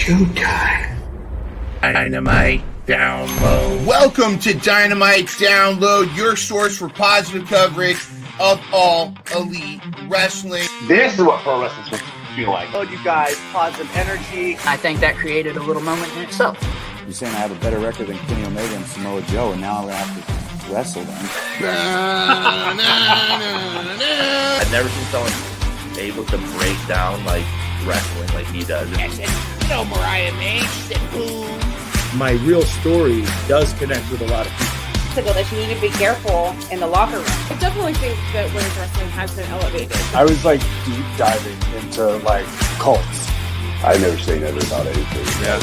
showtime. Dynamite Download. Welcome to Dynamite Download, your source for positive coverage of all elite wrestling. This is what pro wrestling should feel like. Oh, you guys, positive energy. I think that created a little moment in itself. You're saying I have a better record than Kenny Omega and Samoa Joe, and now I'm going to have to wrestle them. I've never seen someone able to break down like wrestling like he does. Yes, and Mariah May said boom. My real story does connect with a lot of people. That you need to be careful in the locker room. I definitely think that women's wrestling has been elevated. I was like deep diving into like cults. I never say never about anything. Yeah.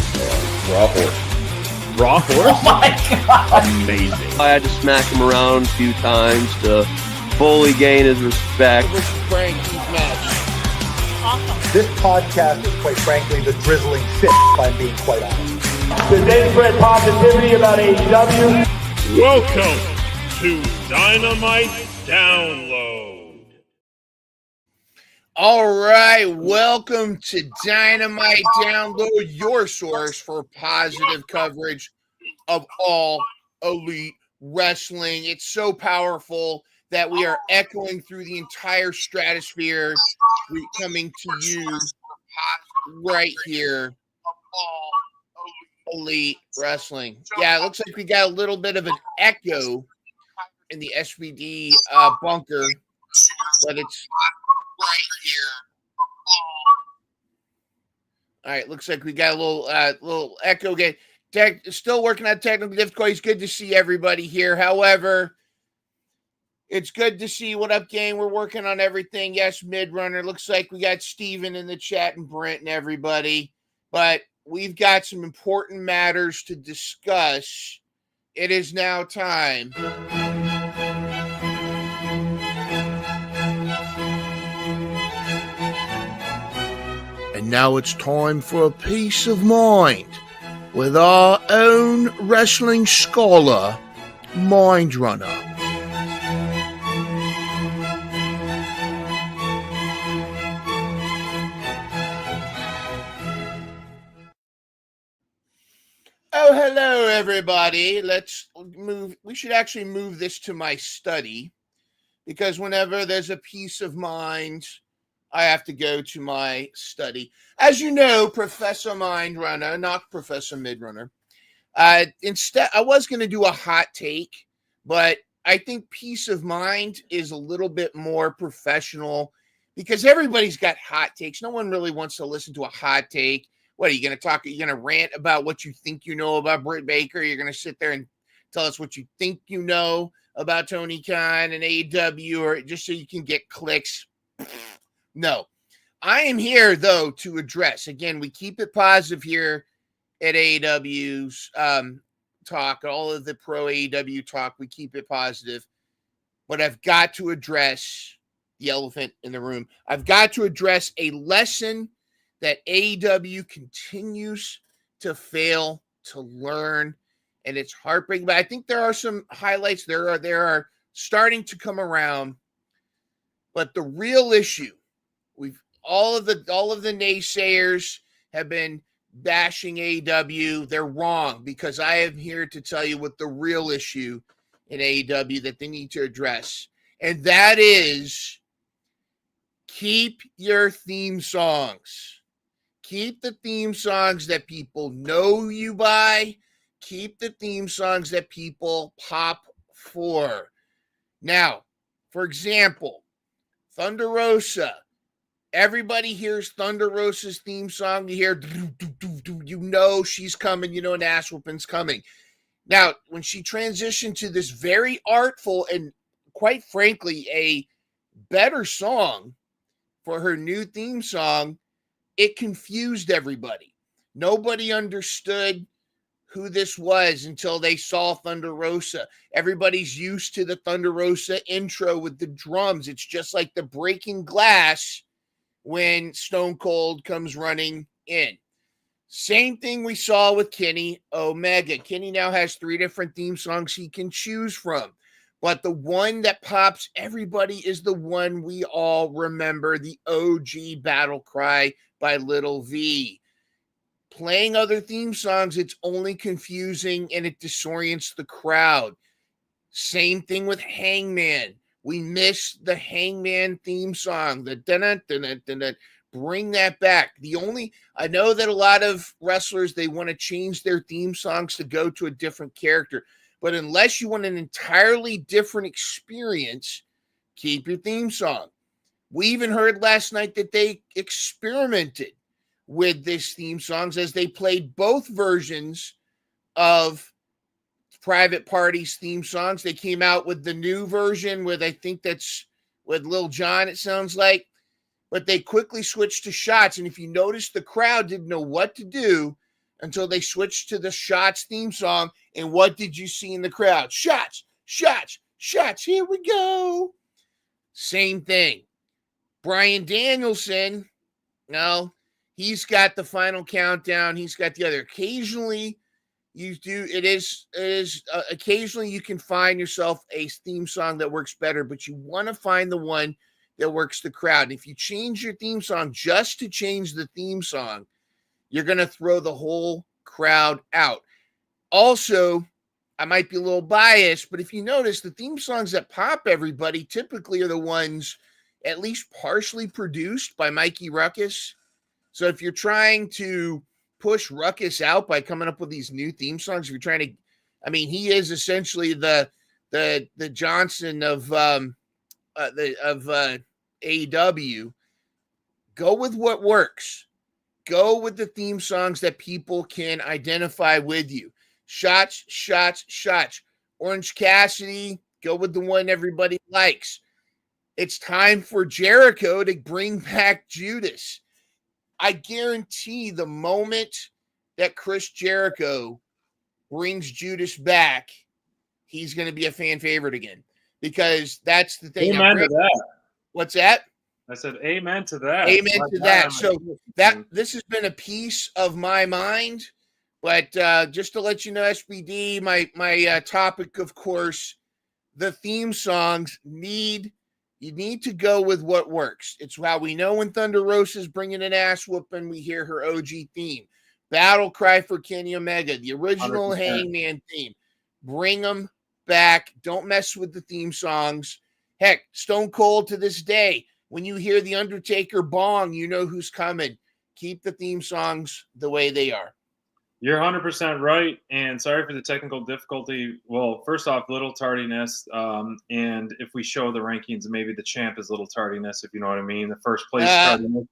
Raw horse. Raw horse? Oh my god! Amazing. I had to smack him around a few times to fully gain his respect. This is Frankie's match. Awesome. This podcast is quite frankly the drizzling shit, if I'm being quite honest. Did they spread positivity about AEW? Welcome to Dynamite Download. All right, welcome to Dynamite Download, your source for positive coverage of all elite wrestling. It's so powerful that we are echoing through the entire stratosphere. We're coming to you right here. Elite wrestling. Yeah, it looks like we got a little bit of an echo in the SBD bunker, but it's right here. All right, looks like we got a little echo again. Still working on technical difficulties. Good to see everybody here. However, it's good to see. What up, gang? We're working on everything. Yes, mid-runner. Looks like we got Steven in the chat and Brent and everybody. But we've got some important matters to discuss. It is now time. And now it's time for a peace of mind with our own wrestling scholar, Mind Runner. Oh, hello, everybody. Let's move. We should actually move this to my study because whenever there's a peace of mind, I have to go to my study. As you know, Professor Mind Runner, not Professor Midrunner. Instead, I was going to do a hot take, but I think peace of mind is a little bit more professional because everybody's got hot takes. No one really wants to listen to a hot take. What are you going to talk? Are you going to rant about what you think you know about Britt Baker? You're going to sit there and tell us what you think you know about Tony Khan and AEW, or just so you can get clicks? No. I am here, though, to address. Again, we keep it positive here at AEW's talk. All of the pro AEW talk, we keep it positive. But I've got to address the elephant in the room. I've got to address a lesson that AEW continues to fail to learn, and it's heartbreaking. But I think there are some highlights. There are starting to come around. But the real issue, all of the naysayers have been bashing AEW. They're wrong, because I am here to tell you what the real issue in AEW that they need to address, and that is keep your theme songs. Keep the theme songs that people know you by. Keep the theme songs that people pop for. Now, for example, Thunder Rosa. Everybody hears Thunder Rosa's theme song. You hear, you know she's coming. You know an ass whooping's coming. Now, when she transitioned to this very artful and, quite frankly, a better song for her new theme song, it confused everybody. Nobody understood who this was until they saw Thunder Rosa. Everybody's used to the Thunder Rosa intro with the drums. It's just like the breaking glass when Stone Cold comes running in. Same thing we saw with Kenny Omega. Kenny now has 3 different theme songs he can choose from. But the one that pops everybody is the one we all remember, the OG battle cry by Little V. playing other theme songs, it's only confusing and it disorients the crowd. Same thing with Hangman. We miss the Hangman theme song. The dun-dun-dun-dun-dun. Bring that back. I know that a lot of wrestlers, they want to change their theme songs to go to a different character. But unless you want an entirely different experience, keep your theme song. We even heard last night that they experimented with this theme songs as they played both versions of Private Party's theme songs. They came out with the new version with, I think that's with Lil Jon, it sounds like. But they quickly switched to Shots. And if you notice, the crowd didn't know what to do until they switched to the Shots theme song. And what did you see in the crowd? Shots, shots, shots. Here we go. Same thing. Bryan Danielson, no, he's got the Final Countdown. He's got the other. Occasionally, occasionally you can find yourself a theme song that works better, but you want to find the one that works the crowd. And if you change your theme song just to change the theme song, you're going to throw the whole crowd out. Also, I might be a little biased, but if you notice, the theme songs that pop everybody typically are the ones at least partially produced by Mikey Ruckus. So if you're trying to push Ruckus out by coming up with these new theme songs, if you're trying to, I mean, he is essentially the Johnson of AEW. Go with what works. Go with the theme songs that people can identify with you. Shots, shots, shots. Orange Cassidy, go with the one everybody likes. It's time for Jericho to bring back Judas. I guarantee the moment that Chris Jericho brings Judas back, he's going to be a fan favorite again. Because that's the thing. Amen to that. What's that? I said amen to that. Amen to that. So this has been a piece of my mind. But just to let you know, SBD, my topic, of course, the theme songs you need to go with what works. It's how we know when Thunder Rosa's bringing an ass whooping, we hear her OG theme. Battle Cry for Kenny Omega, the original 100%. Hangman theme. Bring them back. Don't mess with the theme songs. Heck, Stone Cold to this day, when you hear the Undertaker bong, you know who's coming. Keep the theme songs the way they are. You're 100% right, and sorry for the technical difficulty. Well, first off, little tardiness, and if we show the rankings, maybe the champ is little tardiness, if you know what I mean. The first place tardiness.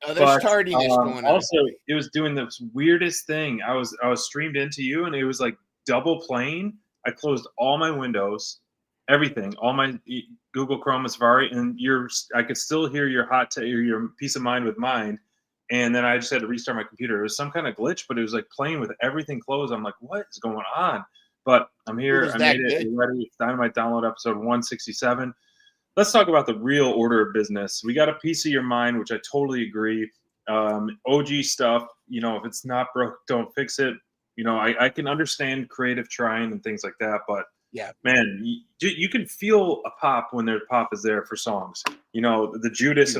Oh, there's tardiness going on. Also, it was doing the weirdest thing. I was streamed into you, and it was like double playing. I closed all my windows, everything, all my Google Chrome, Safari, and I could still hear your Peace of Mind with mine. And then I just had to restart my computer. It was some kind of glitch, but it was like playing with everything closed. I'm like, what is going on? But I'm here. I made it ready. It's Dynamite Download episode 167. Let's talk about the real order of business. We got a piece of your mind, which I totally agree. OG stuff, if it's not broke, don't fix it. I can understand creative trying and things like that, but yeah, man, you can feel a pop when their pop is there for songs. The Judas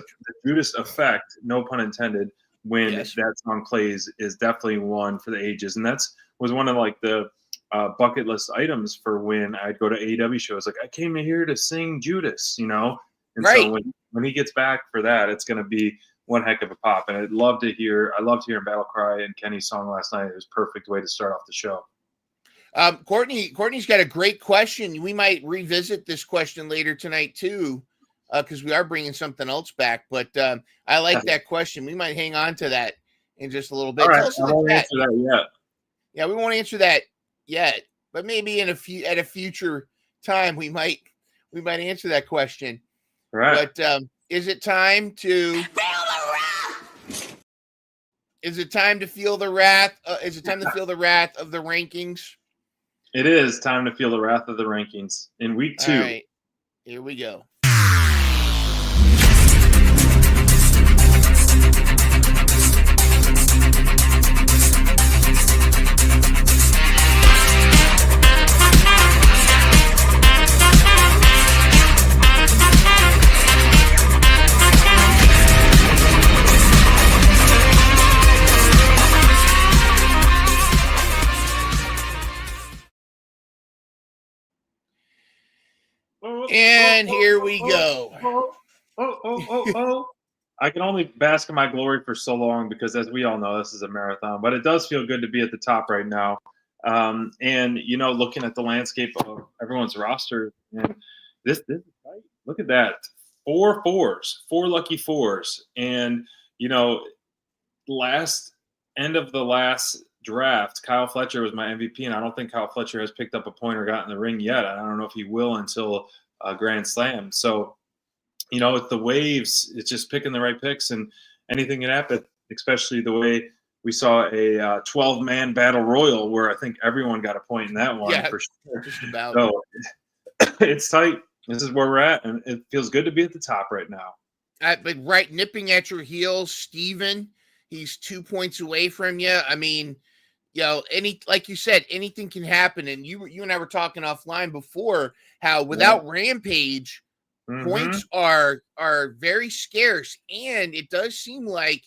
effect, no pun intended, when that song plays is definitely one for the ages, and was one of like the bucket list items for when I'd go to AEW shows. Like, I came here to sing Judas, and right. So when he gets back for that, it's going to be one heck of a pop. And I loved hearing Battle Cry and Kenny's song last night. It was a perfect way to start off the show. Courtney's got a great question. We might revisit this question later tonight too, because we are bringing something else back. But I like that question. We might hang on to that in just a little bit. All right, I won't answer that yet. Yeah, we won't answer that yet, but maybe at a future time we might answer that question. All right. But is it time to feel the wrath? Is it time to feel the wrath? Is it time to feel the wrath of the rankings? It is time to feel the wrath of the rankings in week 2. All right, here we go. And here we go. Oh. I can only bask in my glory for so long because, as we all know, this is a marathon. But it does feel good to be at the top right now. And, looking at the landscape of everyone's roster, and this is tight. Look at that. 4 fours, 4 lucky fours. And, end of the last draft, Kyle Fletcher was my MVP, and I don't think Kyle Fletcher has picked up a point or gotten in the ring yet. I don't know if he will until Grand Slam. So, it's the waves. It's just picking the right picks, and anything can happen, especially the way we saw a 12-man battle royal where I think everyone got a point in that one for sure. Just about. So it's tight. This is where we're at, and it feels good to be at the top right now. But right, nipping at your heels, Steven, he's 2 points away from you. I mean, like you said, anything can happen. And you and I were talking offline before how without Rampage, points are very scarce, and it does seem like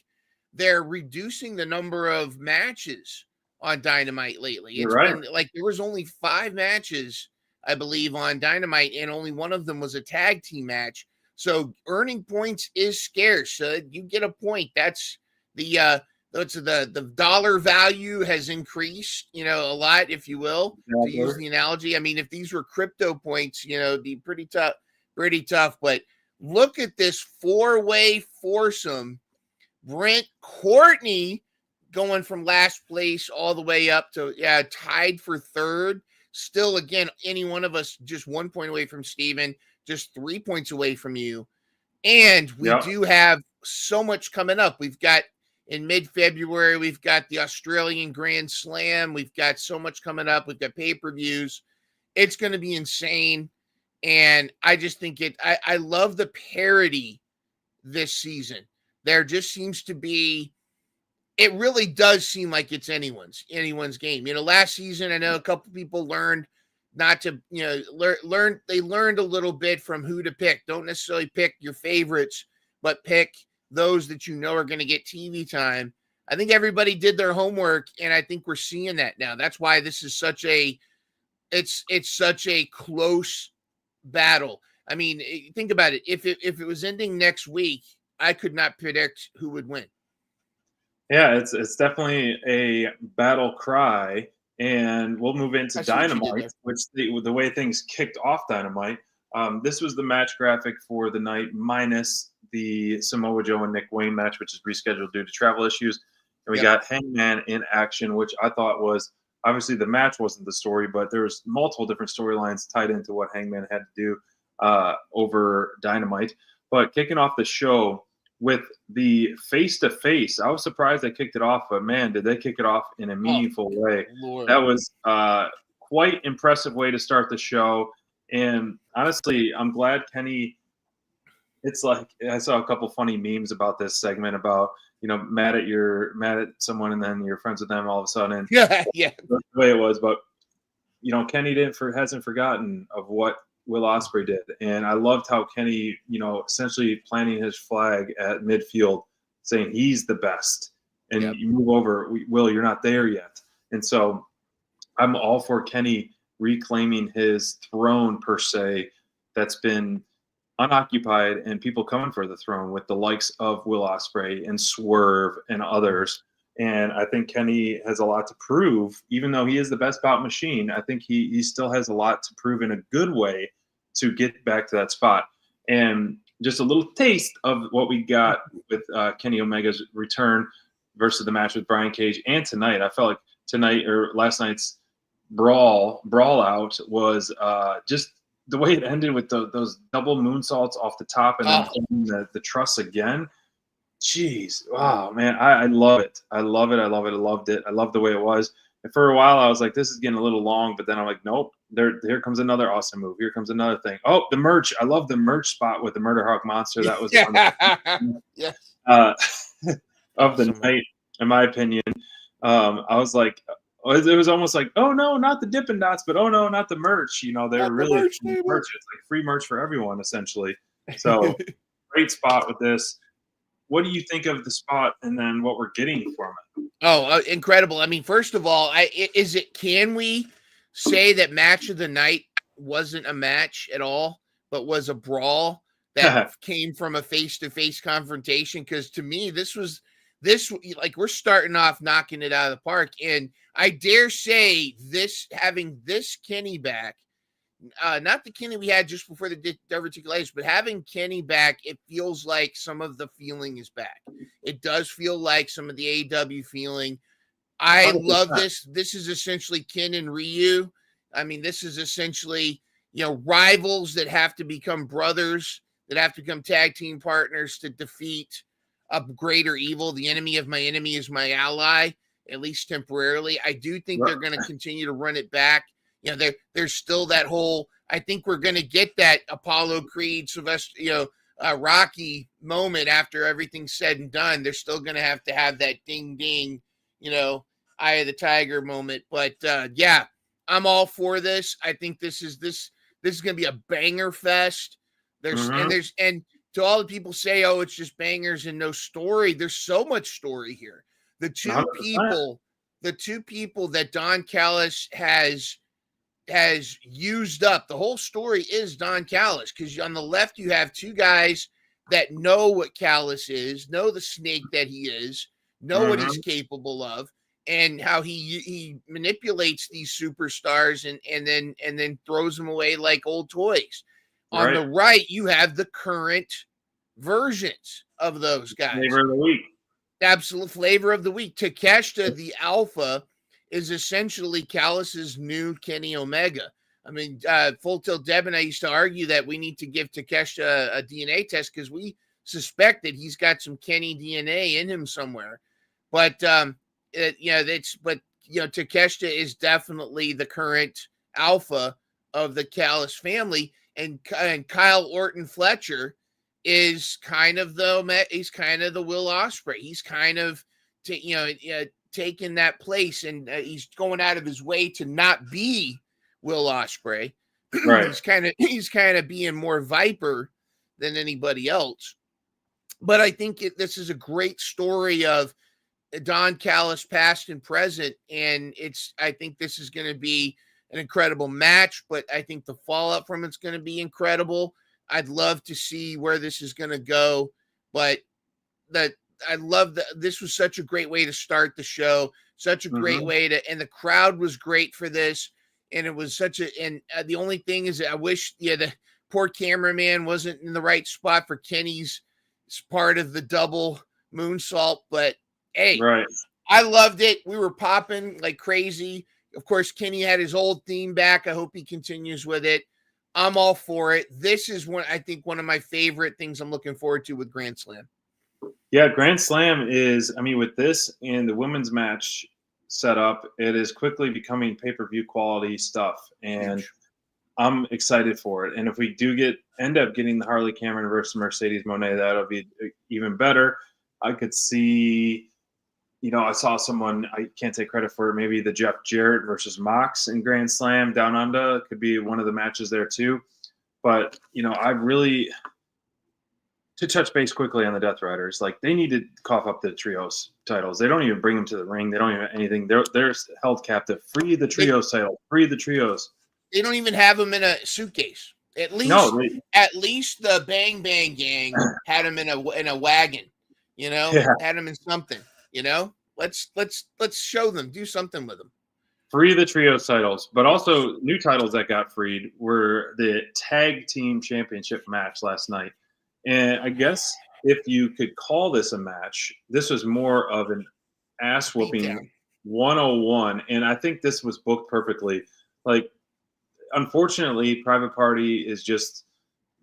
they're reducing the number of matches on Dynamite lately. It's been like there was only 5 matches, I believe, on Dynamite, and only one of them was a tag team match. So earning points is scarce. So you get a point. That's the dollar value has increased, a lot, if you will, to use the analogy. I mean, if these were crypto points, it'd be pretty tough. But look at this 4-way foursome. Brent Courtney going from last place all the way up to tied for 3rd. Still, again, any one of us just 1 point away from Steven, just 3 points away from you. And we do have so much coming up. We've got in mid-February, we've got the Australian Grand Slam. We've got so much coming up. We've got pay-per-views. It's going to be insane. And I just think I love the parity this season. There just seems to be, it really does seem like it's anyone's game. Last season, I know a couple people learned not to, they learned a little bit from who to pick. Don't necessarily pick your favorites, but pick those that are going to get TV time. I think everybody did their homework, and I think we're seeing that now. That's why this is such a close battle. I mean, think about it. If it was ending next week, I could not predict who would win. Yeah, it's definitely a battle cry, and we'll move into Dynamite, which the way things kicked off Dynamite. This was the match graphic for the night minus the Samoa Joe and Nick Wayne match, which is rescheduled due to travel issues. And we got Hangman in action, which I thought was obviously the match wasn't the story, but there was multiple different storylines tied into what Hangman had to do over Dynamite. But kicking off the show with the face-to-face, I was surprised they kicked it off, but man, did they kick it off in a meaningful way. Lord. That was quite impressive way to start the show. And honestly, I'm glad Kenny, it's like, I saw a couple funny memes about this segment about, mad at someone and then you're friends with them all of a sudden. Yeah. That's the way it was. But, Kenny hasn't forgotten of what Will Ospreay did. And I loved how Kenny, essentially planting his flag at midfield, saying he's the best. And you move over, Will, you're not there yet. And so I'm all for Kenny reclaiming his throne, per se, that's been unoccupied, and people coming for the throne with the likes of Will Ospreay and Swerve and others. And I think Kenny has a lot to prove, even though he is the best bout machine. I think he still has a lot to prove in a good way to get back to that spot. And just a little taste of what we got with Kenny Omega's return versus the match with Brian Cage. And tonight, I felt like last night's brawl out was just the way it ended with those double moonsaults off the top and then the truss again. Jeez. Wow, man. I love it. I love it. I loved it. I love the way it was. And for a while, I was like, this is getting a little long. But then I'm like, nope. Here comes another awesome move. Here comes another thing. Oh, the merch. I love the merch spot with the Murder Hawk Monster. That was of the night, in my opinion. I was like, it was almost like, oh, no, not the Dippin' Dots, but oh, no, not the merch. They're really merch. It's like free merch for everyone, essentially. So great spot with this. What do you think of the spot and then what we're getting from it? Oh, incredible. I mean, first of all, can we say that match of the night wasn't a match at all? but was a brawl that came from a face-to-face confrontation. Because to me, this like we're starting off knocking it out of the park, and I dare say this having this Kenny back, not the Kenny we had just before the diverticulation, but having Kenny back, it feels like some of the feeling is back. It does feel like some of the AEW feeling. I 100%. love this. This is essentially Ken and Ryu. I mean, this is essentially, rivals that have to become brothers, that have to become tag team partners to defeat a greater evil. The enemy of my enemy is my ally, at least temporarily. I do think they're going to continue to run it back. There's still that whole, I think we're going to get that Apollo Creed, Sylvester, Rocky moment after everything's said and done. They're still going to have that ding, ding, eye of the tiger moment. But yeah, I'm all for this. I think this is going to be a banger fest. And to all the people say, oh, it's just bangers and no story. There's so much story here. The two 100%. people that Don Callis has used up. The whole story is Don Callis, because on the left you have two guys that know what Callis is, know the snake that he is, know what he's capable of, and how he manipulates these superstars and then throws them away like old toys. On the right, you have the current versions of those guys. Flavor of the week. Absolute flavor of the week. Takeshita, the alpha, is essentially Callis's new Kenny Omega. I mean, Full Tilt Deb and I used to argue that we need to give Takeshita a DNA test because we suspect that he's got some Kenny DNA in him somewhere. But Takeshita is definitely the current alpha of the Callis family, and Kyle Orton Fletcher is kind of the Will Ospreay. He's kind of taking that place, and he's going out of his way to not be Will Ospreay. Right. he's kind of being more Viper than anybody else. But I think this is a great story of Don Callis, past and present, and I think this is going to be an incredible match. But I think the fallout from it's going to be incredible. I'd love to see where this is going to go, but I love that this was such a great way to start the show, such a great way and the crowd was great for this. And it was the only thing is I wish, the poor cameraman wasn't in the right spot for Kenny's part of the double moonsault, but hey, I loved it. We were popping like crazy. Of course, Kenny had his old theme back. I hope he continues with it. I'm all for it. This is one of my favorite things I'm looking forward to with Grand Slam. Yeah, Grand Slam is, with this and the women's match set up, it is quickly becoming pay-per-view quality stuff. And I'm excited for it. And if we do end up getting the Harley Cameron versus Mercedes Moné, that'll be even better. I could see, I saw someone, I can't take credit for it, maybe the Jeff Jarrett versus Mox in Grand Slam Down Under could be one of the matches there too. But, to touch base quickly on the Death Riders, like they need to cough up the trios titles. They don't even bring them to the ring. They don't even anything. They're held captive. Free the trios title. Free the trios. They don't even have them in a suitcase. At least the Bang Bang Gang had them in a wagon. Had them in something. Let's show them. Do something with them. Free the trios titles, but also new titles that got freed were the Tag Team Championship match last night. And I guess if you could call this a match, this was more of an ass whooping 101. And I think this was booked perfectly. Like, unfortunately, Private Party is just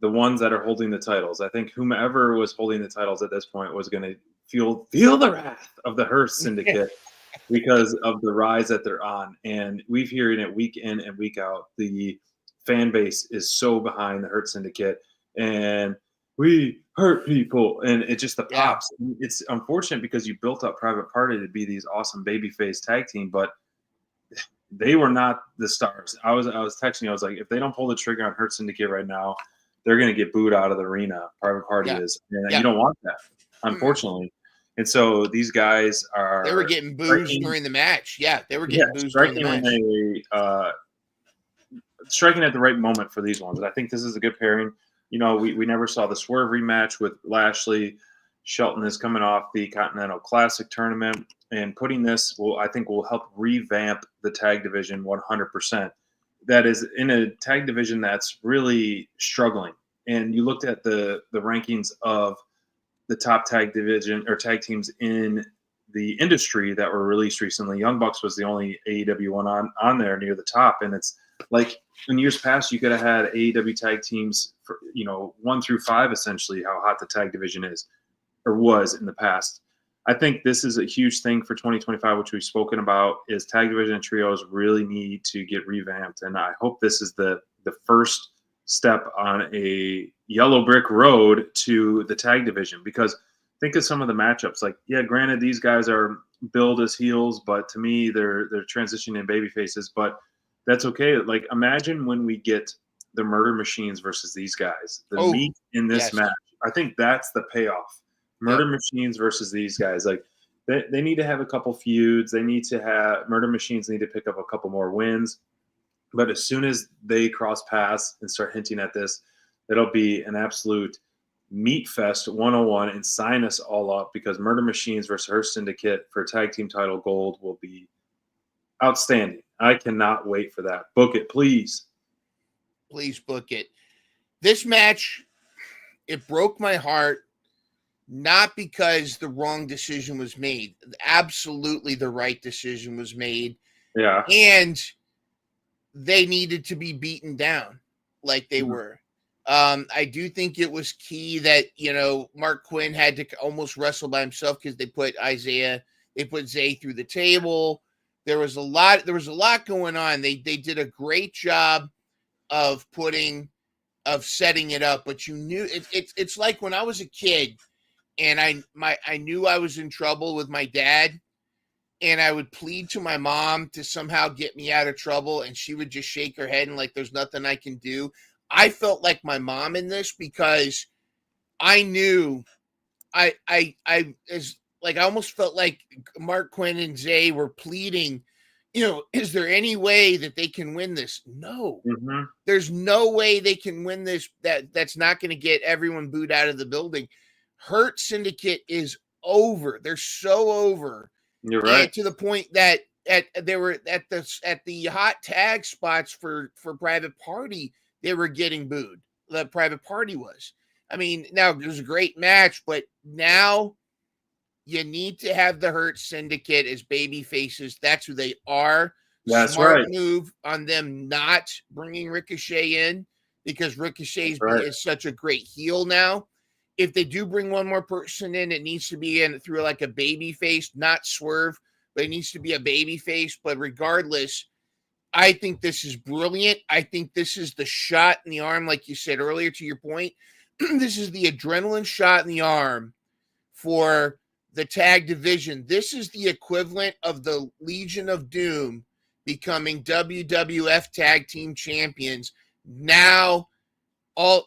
the ones that are holding the titles. I think whomever was holding the titles at this point was going to feel the wrath of the Hearst Syndicate because of the rise that they're on. And we've hearing it week in and week out. The fan base is so behind the Hearst Syndicate. And we hurt people, and it just the pops. Yeah. It's unfortunate because you built up Private Party to be these awesome babyface tag team, but they were not the stars. I was texting you. I was like, if they don't pull the trigger on Hurt Syndicate right now, they're going to get booed out of the arena. Private Party is, and you don't want that, unfortunately. And so these guys they were getting booed during the match. Yeah, they were getting booed during the match. Striking at the right moment for these ones. And I think this is a good pairing. we never saw the Swerve rematch with Lashley. Shelton is coming off the Continental Classic tournament, and putting this I think will help revamp the tag division 100%. That is in a tag division that's really struggling. And you looked at the rankings of the top tag division or tag teams in the industry that were released recently. Young Bucks was the only AEW one on there near the top. And it's like in years past, you could have had AEW tag teams for, 1 through 5, essentially, how hot the tag division is or was in the past. I think this is a huge thing for 2025, which we've spoken about, is tag division and trios really need to get revamped. And I hope this is the first step on a yellow brick road to the tag division, because think of some of the matchups. Like, yeah, granted, these guys are billed as heels, but to me, they're transitioning in baby faces, but that's okay. Like, imagine when we get the Murder Machines versus these guys, the meat in this match. I think that's the payoff. Murder Machines versus these guys. Like, they need to have a couple feuds. They need to have Murder Machines need to pick up a couple more wins. But as soon as they cross paths and start hinting at this, it'll be an absolute meat fest 101 and sign us all up, because Murder Machines versus her syndicate for tag team title gold will be outstanding. I cannot wait for that. Book it, please. Please book it. This match, it broke my heart, not because the wrong decision was made. Absolutely the right decision was made. Yeah. And they needed to be beaten down like they were. I do think it was key that, Mark Quinn had to almost wrestle by himself because they put Zay through the table. There was a lot going on. They did a great job of setting it up, but you knew it's like when I was a kid and I knew I was in trouble with my dad, and I would plead to my mom to somehow get me out of trouble, and she would just shake her head and like, there's nothing I can do. I felt like my mom in this, because I knew I almost felt like Mark Quinn and Zay were pleading, is there any way that they can win this? No, There's no way they can win this. That's not going to get everyone booed out of the building. Hurt Syndicate is over. They're so over. You're right. And to the point that they were at the hot tag spots for Private Party, they were getting booed. The Private Party was. I mean, now it was a great match, but now you need to have the Hurt Syndicate as baby faces. That's who they are. That's Smart right. move on them not bringing Ricochet in, because Ricochet is such a great heel now. If they do bring one more person in, it needs to be in through like a baby face, not Swerve, but it needs to be a baby face. But regardless, I think this is brilliant. I think this is the shot in the arm, like you said earlier, to your point. This is the adrenaline shot in the arm for the tag division. This is the equivalent of the Legion of Doom becoming WWF Tag Team Champions. Now,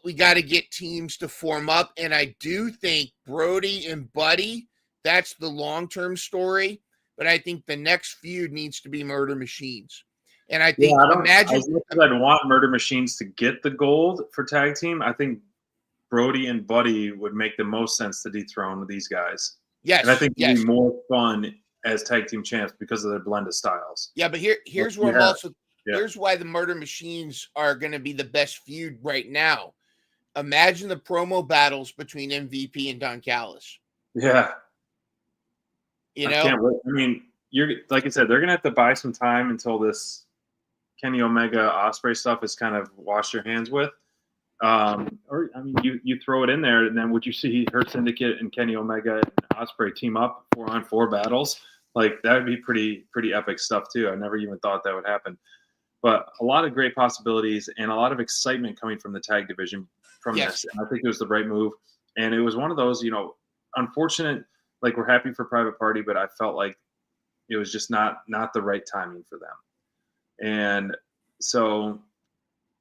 we got to get teams to form up, and I do think Brody and Buddy, that's the long-term story, but I think the next feud needs to be Murder Machines. And I think, as much as I'd want Murder Machines to get the gold for tag team, I think Brody and Buddy would make the most sense to dethrone these guys. Yes. And I think it'd be more fun as tag team champs because of their blend of styles. Yeah, but here's where here's why the Murder Machines are going to be the best feud right now. Imagine the promo battles between MVP and Don Callis. Yeah. I can't wait. I mean, like I said, they're going to have to buy some time until this Kenny Omega Ospreay stuff is kind of washed your hands with. You throw it in there, and then would you see Hurt Syndicate and Kenny Omega and Ospreay team up 4-on-4 battles? Like, that would be pretty epic stuff too. I never even thought that would happen. But a lot of great possibilities and a lot of excitement coming from the tag division from this. And I think it was the right move. And it was one of those, unfortunate, like, we're happy for Private Party, but I felt like it was just not the right timing for them. And so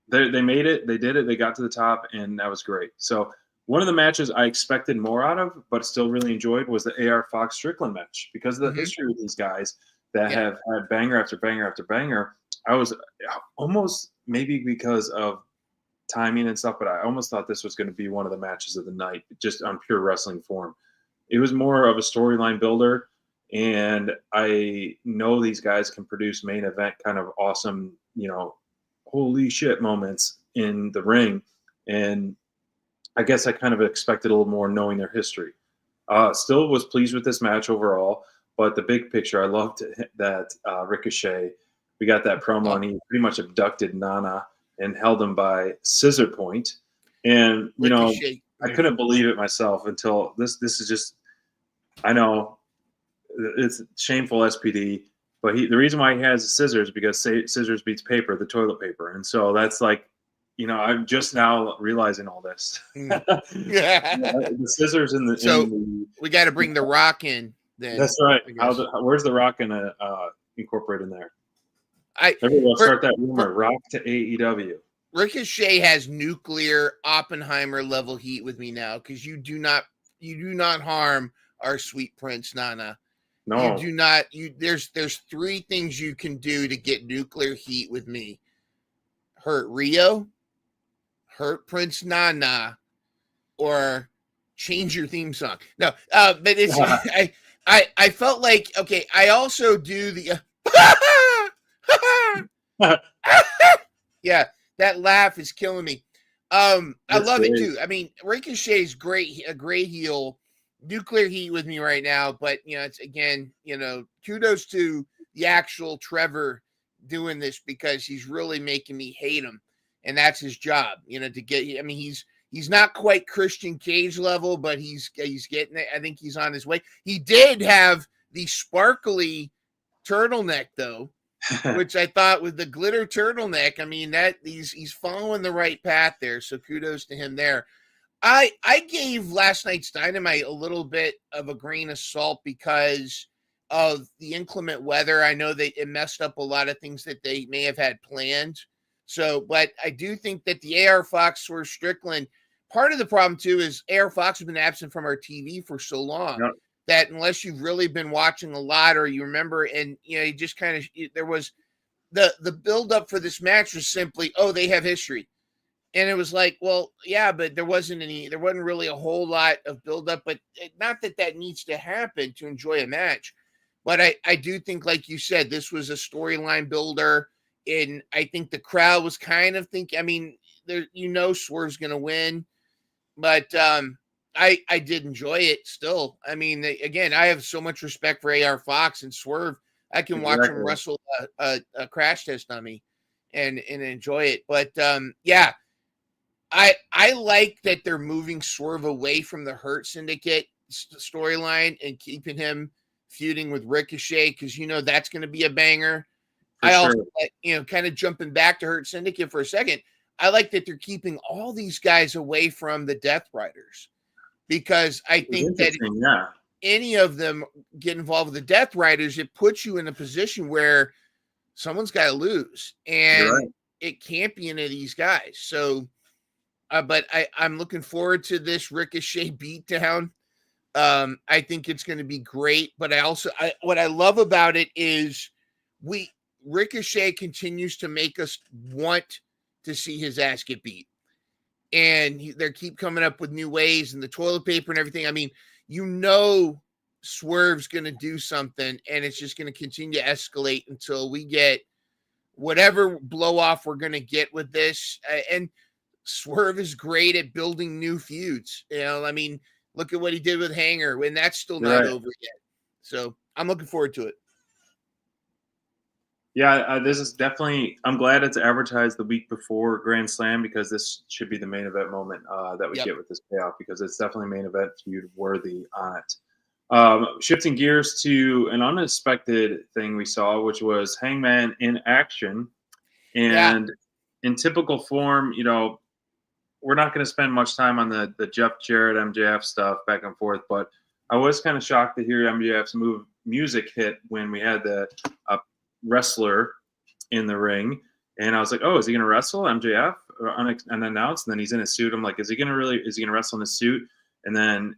they made it, they did it, they got to the top, and that was great. So one of the matches I expected more out of, but still really enjoyed, was the AR Fox Strickland match, because of the history with these guys that have had banger after banger after banger. I was almost, maybe because of timing and stuff, but I almost thought this was going to be one of the matches of the night, just on pure wrestling form. It was more of a storyline builder, and I know these guys can produce main event kind of awesome, holy shit moments in the ring, and I guess I kind of expected a little more knowing their history. Still was pleased with this match overall, but the big picture, I loved that Ricochet, we got that promo, and he pretty much abducted Nana and held him by scissor point. And, Ricochet. I couldn't believe it myself until this is just, I know it's shameful SPD, but the reason why he has scissors is because scissors beats paper, the toilet paper. And so that's like, I'm just now realizing all this. Yeah. The scissors in the. So we got to bring the Rock in. Then that's right. Where's the Rock gonna incorporate in there? Maybe we'll start that rumor. Rock to AEW. Ricochet has nuclear Oppenheimer level heat with me now, because you do not harm our sweet Prince Nana. No, you do not. There's 3 things you can do to get nuclear heat with me: hurt Rio, hurt Prince Nana, or change your theme song. No, but it's I felt like, okay, I also do the yeah, that laugh is killing me. I love it too. I mean, Ricochet's great, a great heel, nuclear heat with me right now, but it's again, kudos to the actual Trevor doing this, because he's really making me hate him, and that's his job, to get. I mean, he's not quite Christian Cage level, but he's getting it. I think he's on his way. He did have the sparkly turtleneck though, which I thought with the glitter turtleneck, I mean, that he's following the right path there. So kudos to him there. I gave last night's Dynamite a little bit of a grain of salt because of the inclement weather. I know it messed up a lot of things that they may have had planned. So, but I do think that the AR Fox Swerve Strickland, part of the problem too is AR Fox has been absent from our TV for so long. Yep. That unless you've really been watching a lot, or you remember, and you just kind of, there was the build up for this match was simply, oh, they have history. And it was like, well, yeah, but there wasn't really a whole lot of build up, but not that needs to happen to enjoy a match. But I do think, like you said, this was a storyline builder, and I think the crowd was kind of thinking, I mean, Swerve's going to win, but I did enjoy it still. I mean, again, I have so much respect for AR Fox and Swerve. I can watch him wrestle a crash test dummy and enjoy it. But yeah, I like that they're moving Swerve away from the Hurt Syndicate storyline and keeping him feuding with Ricochet, because that's going to be a banger. Also, kind of jumping back to Hurt Syndicate for a second, I like that they're keeping all these guys away from the Death Riders, because I think that if any of them get involved with the Death Riders, it puts you in a position where someone's got to lose, and it can't be any of these guys. So, but I'm looking forward to this Ricochet beatdown. I think it's going to be great, but what I love about it is Ricochet continues to make us want to see his ass get beat. And they keep coming up with new ways, and the toilet paper and everything. I mean, Swerve's going to do something, and it's just going to continue to escalate until we get whatever blow off we're going to get with this. And Swerve is great at building new feuds. I mean, look at what he did with Hanger, and that's still not over yet. So I'm looking forward to it. Yeah, this is definitely, I'm glad it's advertised the week before Grand Slam, because this should be the main event moment that we get with this payoff, because it's definitely main event feud worthy on it. Shifting gears to an unexpected thing we saw, which was Hangman in action. And in typical form, we're not going to spend much time on the Jeff Jarrett MJF stuff back and forth, but I was kind of shocked to hear MJF's music hit when we had the wrestler in the ring, and I was like, oh, is he going to wrestle MJF unannounced? And then he's in a suit. I'm like, is he going to wrestle in a suit? And then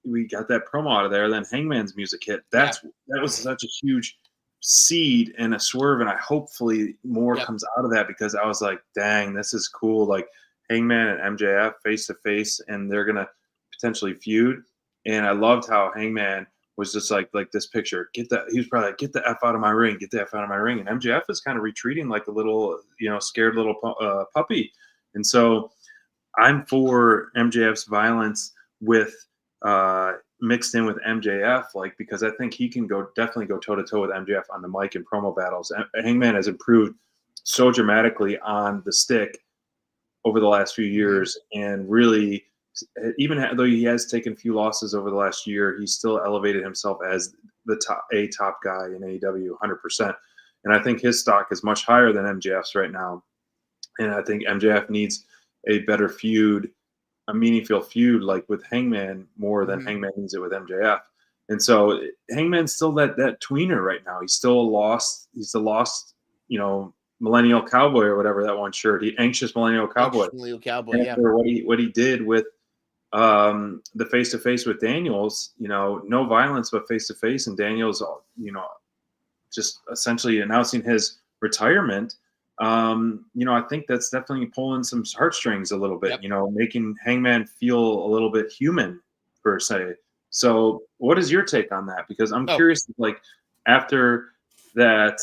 we got that promo out of there. Then Hangman's music hit. That was such a huge seed and a swerve, and hopefully more comes out of that, because I was like, dang, this is cool. Like, Hangman and MJF face to face, and they're gonna potentially feud. And I loved how Hangman was just like this picture. He was probably like, get the F out of my ring, get the F out of my ring. And MJF is kind of retreating like a little, scared little puppy. And so I'm for MJF's violence with mixed in with MJF, because I think he can definitely go toe to toe with MJF on the mic and promo battles. Hangman has improved so dramatically on the stick over the last few years, and really, even though he has taken a few losses over the last year, he's still elevated himself as the top guy in AEW 100%. And I think his stock is much higher than MJF's right now. And I think MJF needs a better feud, a meaningful feud like with Hangman more than Hangman needs it with MJF. And so Hangman's still that tweener right now. He's still he's the lost, millennial cowboy or whatever that one shirt. Anxious millennial cowboy. After what he did with the face to face with Daniels, no violence but face to face, and Daniels, just essentially announcing his retirement. I think that's definitely pulling some heartstrings a little bit, making Hangman feel a little bit human per se. So what is your take on that? Because I'm curious, after that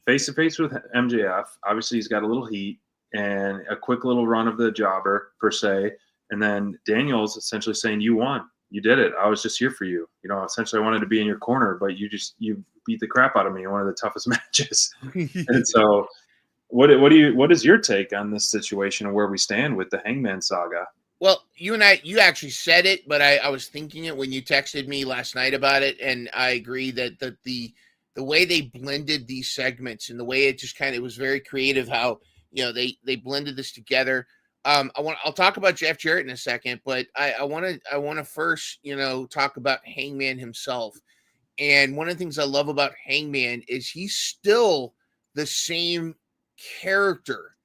face-to-face with MJF, obviously he's got a little heat and a quick little run of the jobber per se. And then Daniels essentially saying, you won, you did it. I was just here for you. Essentially I wanted to be in your corner, but you beat the crap out of me in one of the toughest matches. And so what is your take on this situation and where we stand with the Hangman saga? Well, you actually said it, but I was thinking it when you texted me last night about it, and I agree that the way they blended these segments and the way it just it was very creative how they blended this together. I'll talk about Jeff Jarrett in a second, but I want to first talk about Hangman himself. And one of the things I love about Hangman is he's still the same character,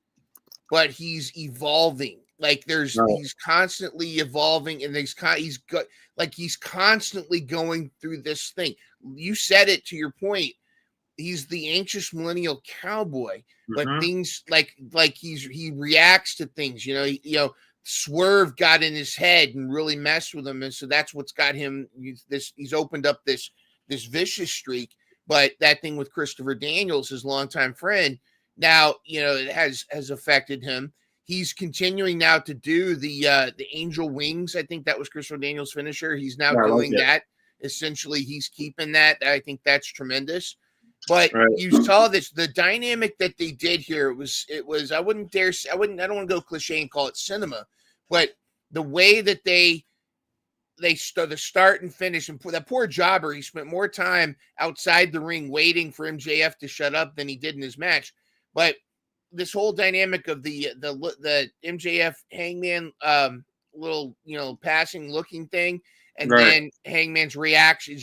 but he's evolving. He's constantly evolving, and he's constantly going through this thing. You said it to your point. He's the anxious millennial cowboy, but things like he reacts to things. Swerve got in his head and really messed with him, and so that's what's got him. He's opened up this vicious streak. But that thing with Christopher Daniels, his longtime friend, now it has affected him. He's continuing now to do the angel wings. I think that was Christopher Daniels' finisher. He's now doing that. Essentially, he's keeping that. I think that's tremendous. But you saw the dynamic that they did here. It was. I don't want to go cliche and call it cinema, but the way that the start and finish, and that poor jobber, he spent more time outside the ring waiting for MJF to shut up than he did in his match. But this whole dynamic of the MJF Hangman little passing looking thing, and then Hangman's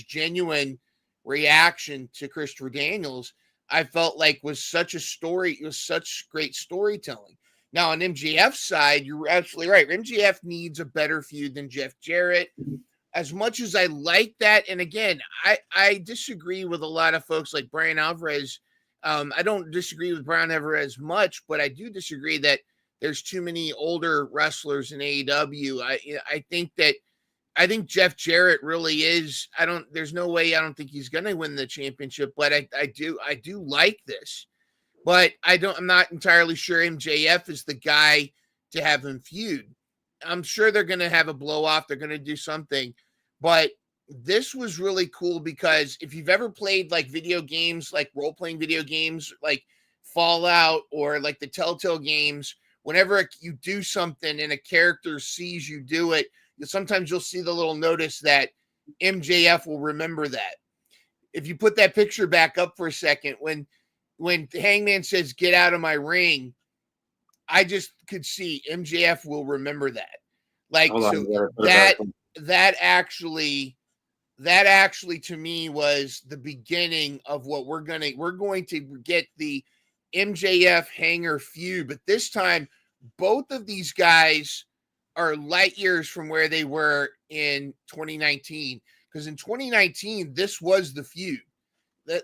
genuine reaction to Christopher Daniels, I felt like was such a story. It was such great storytelling. Now on MJF's side, you're absolutely right. MJF needs a better feud than Jeff Jarrett. As much as I like that, and again, I disagree with a lot of folks like Brian Alvarez. I don't disagree with Brian Alvarez much, but I do disagree that there's too many older wrestlers in AEW. I think Jeff Jarrett really is. There's no way. I don't think he's going to win the championship, but I do like this. But I'm not entirely sure MJF is the guy to have him feud. I'm sure they're going to have a blow off. They're going to do something, but this was really cool because if you've ever played like video games, like role-playing video games, like Fallout or like the Telltale games, whenever you do something and a character sees you do it, sometimes you'll see the little notice that MJF will remember that. If you put that picture back up for a second, when Hangman says, "Get out of my ring," I just could see MJF will remember that. That actually to me was the beginning of what we're going to get the MJF Hanger feud. But this time, both of these guys are light years from where they were in 2019. Because in 2019, this was the feud.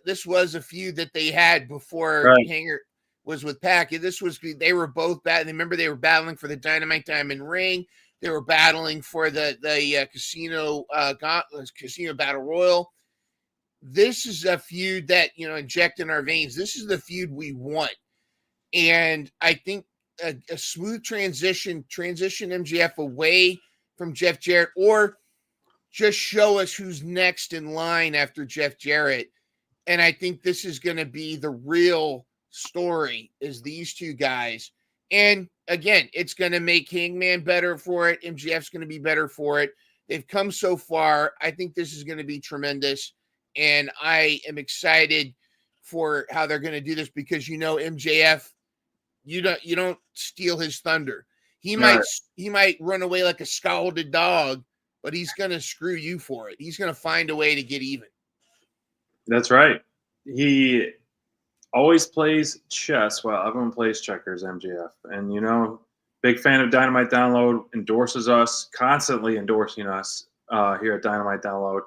This was a feud that they had before Hanger. was with Pac. They were both bad. Remember, they were battling for the Dynamite Diamond Ring. They were battling for the Casino Battle Royal. This is a feud that, inject in our veins. This is the feud we want. And I think a smooth transition MJF away from Jeff Jarrett, or just show us who's next in line after Jeff Jarrett. And I think this is going to be the real story, is these two guys. And again, it's going to make Hangman better for it. MJF's going to be better for it. They've come so far. I think this is going to be tremendous. And I am excited for how they're going to do this, because MJF, you don't steal his thunder. He might run away like a scalded dog, but he's going to screw you for it. He's going to find a way to get even. That's right. He always plays chess while everyone plays checkers, MJF. And, big fan of Dynamite Download, endorses us, constantly endorsing us here at Dynamite Download,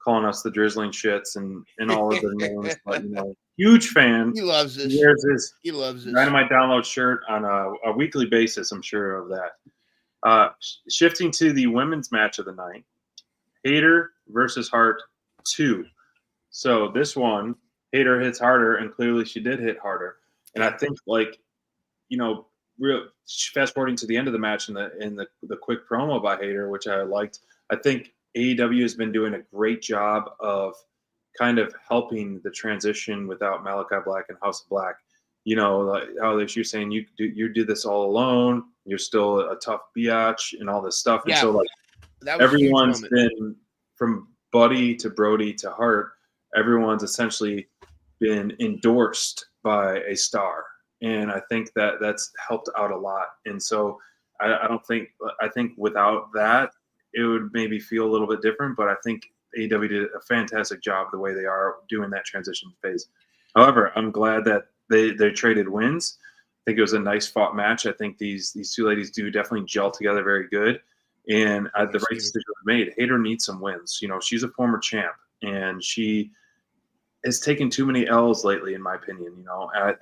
calling us the drizzling shits and all of their names. But, huge fan. He loves this. He loves this. Dynamite Download shirt on a weekly basis, I'm sure of that. Shifting to the women's match of the night, Hayter versus Hart 2. So this one, Hayter hits harder, and clearly she did hit harder. And I think, real fast forwarding to the end of the match in the quick promo by Hayter, which I liked. I think AEW has been doing a great job of kind of helping the transition without Malachi Black and House of Black. Like how she was saying, you do this all alone. You're still a tough biatch and all this stuff. And so everyone's been, from Buddy to Brody to Hart, everyone's essentially been endorsed by a star. And I think that's helped out a lot. And so I think without that, it would maybe feel a little bit different, but I think AEW did a fantastic job the way they are doing that transition phase. However, I'm glad that they traded wins. I think it was a nice fought match. I think these two ladies do definitely gel together very good. And the right decision was made. Hayter needs some wins. She's a former champ, and she has taken too many L's lately, in my opinion.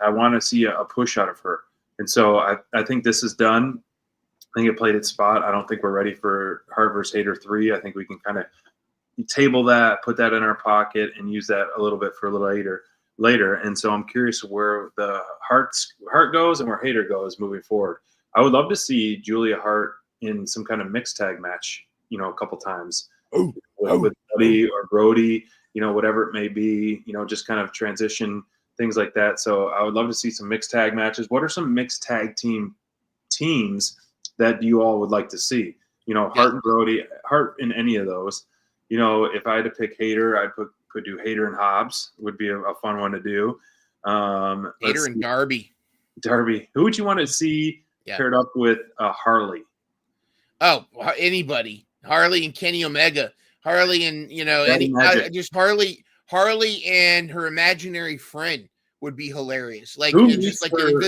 I want to see a push out of her. And so I think this is done. I think it played its spot. I don't think we're ready for Hart versus Hayter 3. I think we can kind of table that, put that in our pocket, and use that a little bit for a little later. And so I'm curious where the Hart goes and where Hayter goes moving forward. I would love to see Julia Hart in some kind of mixed tag match, a couple times with Buddy or Brody, whatever it may be, just kind of transition, things like that. So I would love to see some mixed tag matches. What are some mixed tag teams that you all would like to see? Hart and Brody, Hart in any of those. If I had to pick Hayter, I'd could do Hayter and Hobbs, would be a fun one to do. Hayter and Darby. Who would you want to see paired up with Harley? Oh, anybody. Harley and Kenny Omega. Harley and, just Harley and her imaginary friend would be hilarious. Like, just like an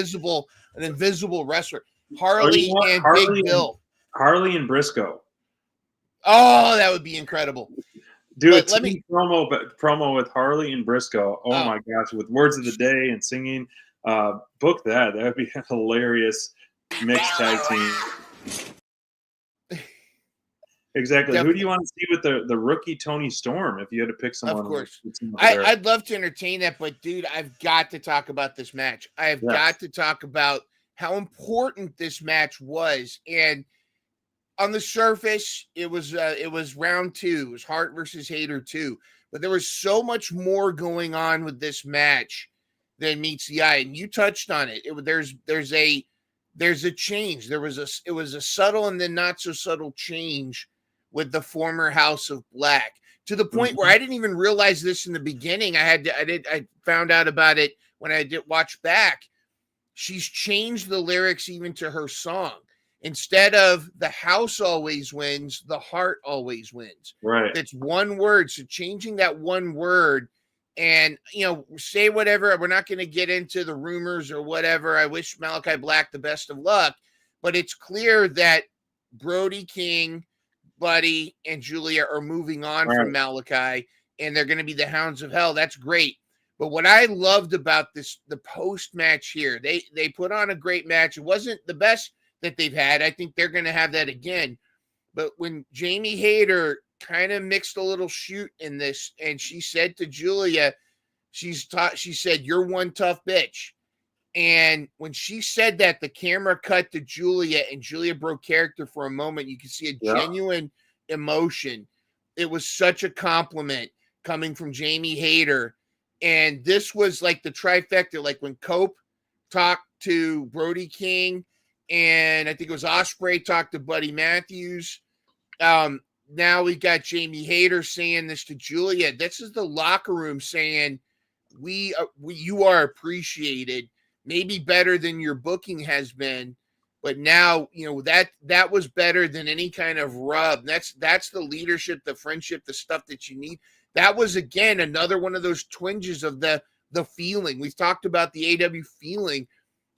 invisible wrestler. Harley and Big Bill. Harley and Briscoe. Oh, that would be incredible. Do a promo with Harley and Briscoe. Oh my gosh, with words of the day and singing. Book that. That would be a hilarious mixed tag team. Exactly. Definitely. Who do you want to see with the rookie Tony Storm if you had to pick someone? Of course. I'd love to entertain that, but dude, I've got to talk about this match. I've got to talk about how important this match was. And on the surface, it was round 2. It was Hart versus Hayter 2. But there was so much more going on with this match than meets the eye. And you touched on it. There's a change. It was a subtle and then not so subtle change with the former House of Black, to the point where I didn't even realize this in the beginning. I found out about it when I did watch back. She's changed the lyrics even to her song. Instead of the house always wins, the heart always wins. Right. It's one word. So changing that one word, and, say whatever. We're not going to get into the rumors or whatever. I wish Malachi Black the best of luck, but it's clear that Brody King, Buddy, and Julia are moving on from Malachi, and they're going to be the Hounds of Hell. That's great. But what I loved about the post match here, they put on a great match. It wasn't the best that they've had. I think they're going to have that again. But when Jamie Hayter kind of mixed a little shoot in this, and she said to Julia, she said, "You're one tough bitch." And when she said that, the camera cut to Julia, and Julia broke character for a moment. You could see a genuine emotion. It was such a compliment coming from Jamie Hayter. And this was like the trifecta, like when Cope talked to Brody King, and I think it was Ospreay talked to Buddy Matthews. Now we got Jamie Hayter saying this to Julia. This is the locker room saying, you are appreciated, maybe better than your booking has been, but now that was better than any kind of rub. That's the leadership, the friendship, the stuff that you need. That was, again, another one of those twinges of the feeling. We've talked about the AEW feeling.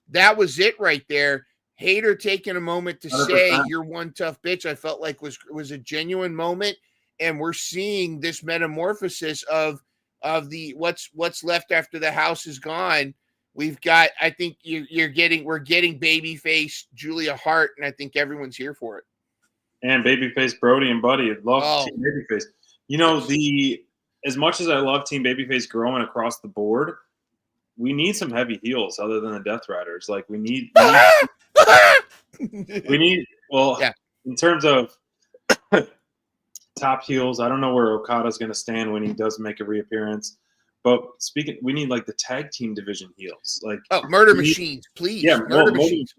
That was it right there. Hayter taking a moment to 100%. say, "You're one tough bitch," I felt like was a genuine moment. And we're seeing this metamorphosis of the what's left after the house is gone. We've got, I think we're getting babyface Julia Hart, and I think everyone's here for it. And babyface Brody and Buddy. Love Team Babyface. As much as I love Team Babyface growing across the board, we need some heavy heels other than the Death Riders. Like we need in terms of top heels, I don't know where Okada's going to stand when he does make a reappearance. But we need like the tag team division heels, like Murder Machines, please. Yeah, Murder Machines.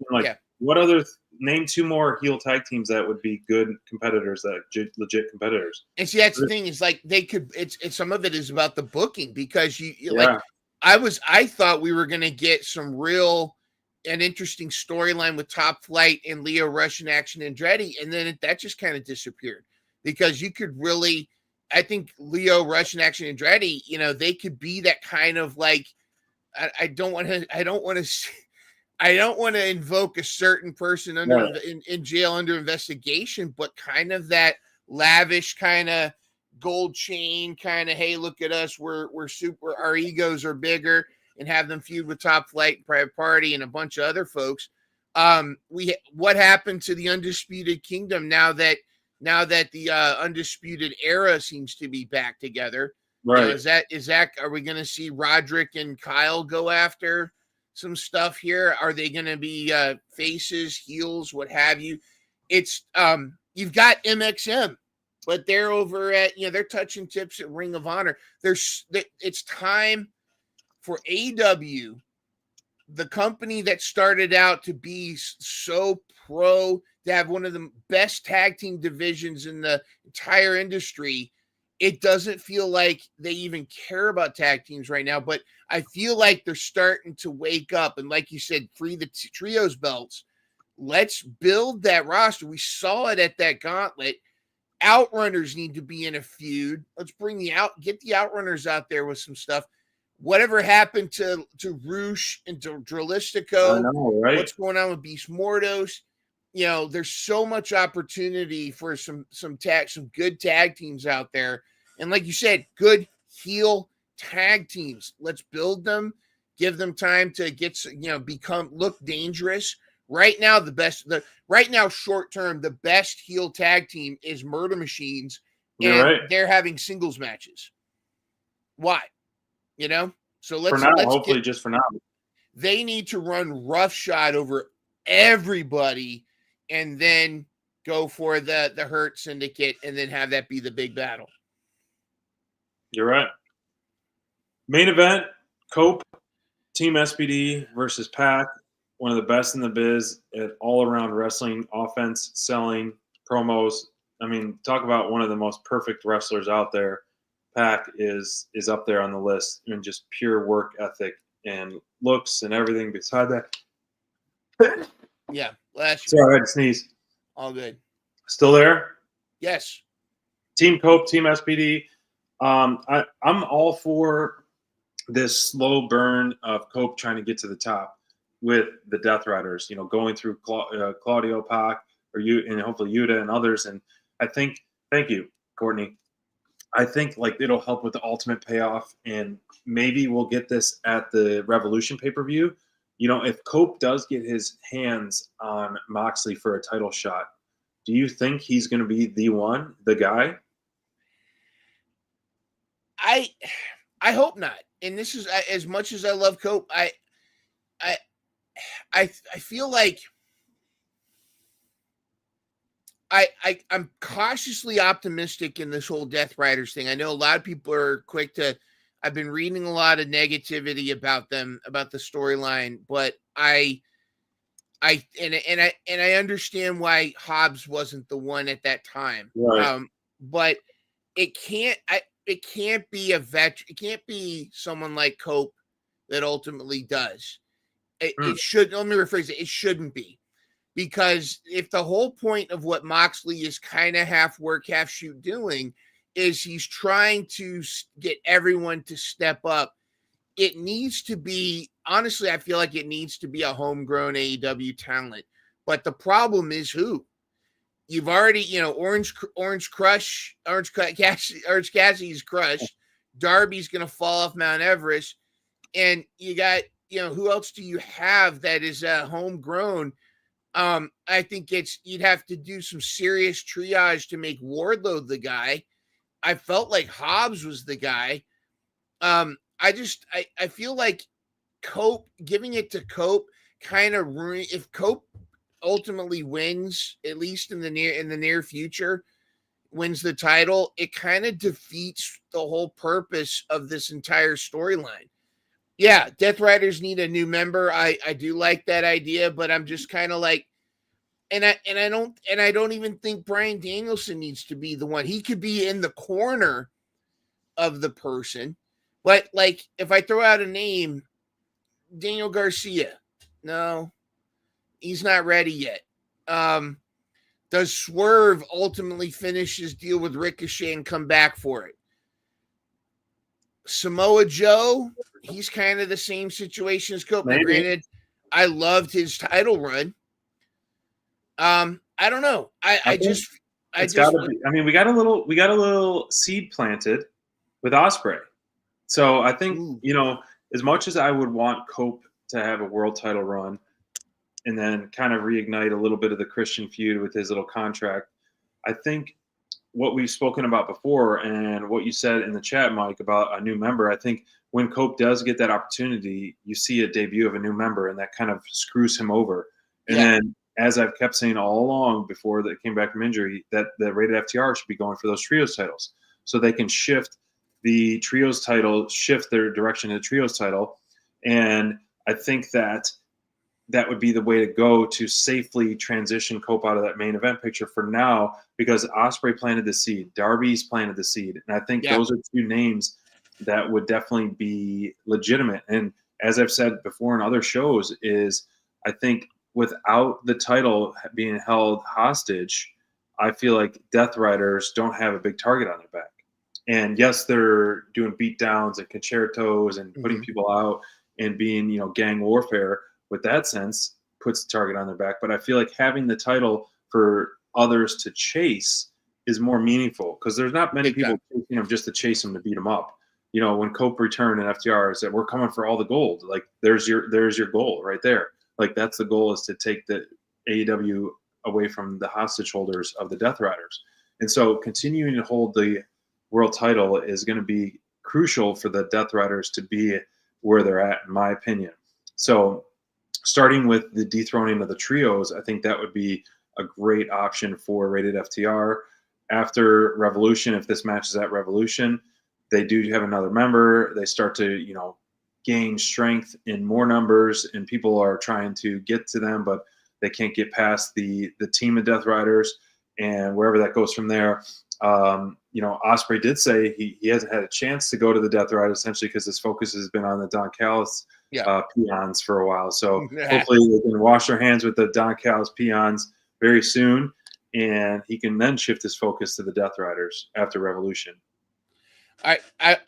What other? Name two more heel tag teams that would be good competitors, legit competitors. And see, that's the thing is like they could. It's some of it is about the booking because like I thought we were going to get some an interesting storyline with Top Flight and Leo Rush and Action Andretti, and then that just kind of disappeared because you could really. I think Leo Rush and Action Andretti, they could be that kind of like. I don't want to invoke a certain person in jail under investigation, but kind of that lavish kind of gold chain kind of, hey, look at us, we're super, our egos are bigger, and have them feud with Top Flight and Private Party and a bunch of other folks. What happened to the Undisputed Kingdom now that the Undisputed Era seems to be back together? Right. Is that are we going to see Roderick and Kyle go after some stuff here? Are they going to be faces, heels, what have you? It's you've got MXM, but they're over at they're touching tips at Ring of Honor. It's time for AEW, the company that started out to be so pro, to have one of the best tag team divisions in the entire industry. It doesn't feel like they even care about tag teams right now, but I feel like they're starting to wake up. And like you said, free the trios belts. Let's build that roster. We saw it at that gauntlet. Outrunners need to be in a feud. Let's get the Outrunners out there with some stuff. Whatever happened to Roosh and to Dralistico? I know, right? What's going on with Beast Mordos? There's so much opportunity for some good tag teams out there. And like you said, good heel tag teams. Let's build them, give them time to get, look dangerous. Right now, short term, the best heel tag team is Murder Machines. And they're having singles matches. Why? So let's hopefully just for now. They need to run roughshod over everybody and then go for the Hurt Syndicate and then have that be the big battle. You're right. Main event, Cope, Team SPD versus Pac. One of the best in the biz at all-around wrestling, offense, selling, promos. I mean, talk about one of the most perfect wrestlers out there. Pac is up there on the list in just pure work ethic and looks and everything beside that. Yeah. Sorry, I had to sneeze. All good. Still there? Yes. Team Cope, Team SPD. I'm all for this slow burn of Cope trying to get to the top with the Death Riders, going through Claudio, Pac, and hopefully Yuta and others. And I think, thank you, Courtney. I think like it'll help with the ultimate payoff, and maybe we'll get this at the Revolution pay-per-view. You know, if Cope does get his hands on Moxley for a title shot, do you think he's going to be the guy? I hope not. And this is, as much as I love Cope, I feel like I'm cautiously optimistic in this whole Death Riders thing. I know a lot of people are quick to. I've been reading a lot of negativity about them, about the storyline, but I understand why Hobbs wasn't the one at that time. Right. But it can't be a veteran. It can't be someone like Cope that ultimately does. It should. Let me rephrase it. It shouldn't be. Because if the whole point of what Moxley is kind of half work, half shoot doing is he's trying to get everyone to step up, it needs to be, honestly, I feel like it needs to be a homegrown AEW talent. But the problem is who? You've already, Orange Cassidy's crushed. Darby's going to fall off Mount Everest. And you got, who else do you have that is homegrown? I think you'd have to do some serious triage to make Wardlow the guy. I felt like Hobbs was the guy. I feel like Cope, giving it to Cope kind of ruin. If Cope ultimately wins, at least in the near future, wins the title, it kind of defeats the whole purpose of this entire storyline. Yeah, Death Riders need a new member. I do like that idea, but I'm just kind of like, and I don't even think Bryan Danielson needs to be the one. He could be in the corner of the person, but like if I throw out a name, Daniel Garcia, no, he's not ready yet. Does Swerve ultimately finish his deal with Ricochet and come back for it? Samoa Joe, he's kind of the same situation as Cope. Granted, I loved his title run. I don't know. I mean, we got a little seed planted with Ospreay. So I think, as much as I would want Cope to have a world title run and then kind of reignite a little bit of the Christian feud with his little contract, I think what we've spoken about before and what you said in the chat, Mike, about a new member, I think when Cope does get that opportunity, you see a debut of a new member and that kind of screws him over. And then, as I've kept saying all along before that came back from injury, that the rated FTR should be going for those trios titles so they can shift the trios title, shift their direction to the trios title. And I think that would be the way to go to safely transition Cope out of that main event picture for now, because Ospreay planted the seed, Darby's planted the seed. And I think those are two names that would definitely be legitimate. And as I've said before in other shows is I think without the title being held hostage, I feel like Death Riders don't have a big target on their back. And yes, they're doing beatdowns and concertos and putting people out and being, gang warfare with that sense puts the target on their back. But I feel like having the title for others to chase is more meaningful because there's not many people chasing them just to chase them to beat them up. When Cope returned and FTR said, we're coming for all the gold. Like there's your goal right there. Like that's the goal, is to take the AEW away from the hostage holders of the Death Riders. And so continuing to hold the world title is going to be crucial for the Death Riders to be where they're at, in my opinion. So starting with the dethroning of the trios, I think that would be a great option for rated FTR. After Revolution, if this matches at Revolution, they do have another member. They start to, gain strength in more numbers, and people are trying to get to them, but they can't get past the team of Death Riders, and wherever that goes from there. Ospreay did say he hasn't had a chance to go to the Death Riders essentially because his focus has been on the Don Callis peons for a while. So hopefully they can wash their hands with the Don Callis peons very soon, and he can then shift his focus to the Death Riders after Revolution. I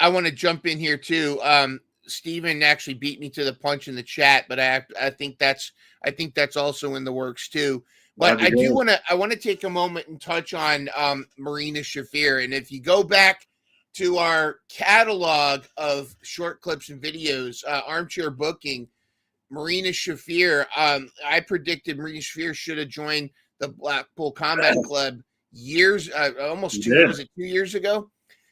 want to jump in here too. Steven actually beat me to the punch in the chat, but I think that's also in the works too. But I want to take a moment and touch on Marina Shafir. And if you go back to our catalog of short clips and videos, Armchair Booking, Marina Shafir. I predicted Marina Shafir should have joined the Blackpool Combat Club almost 2 years, 2 years ago.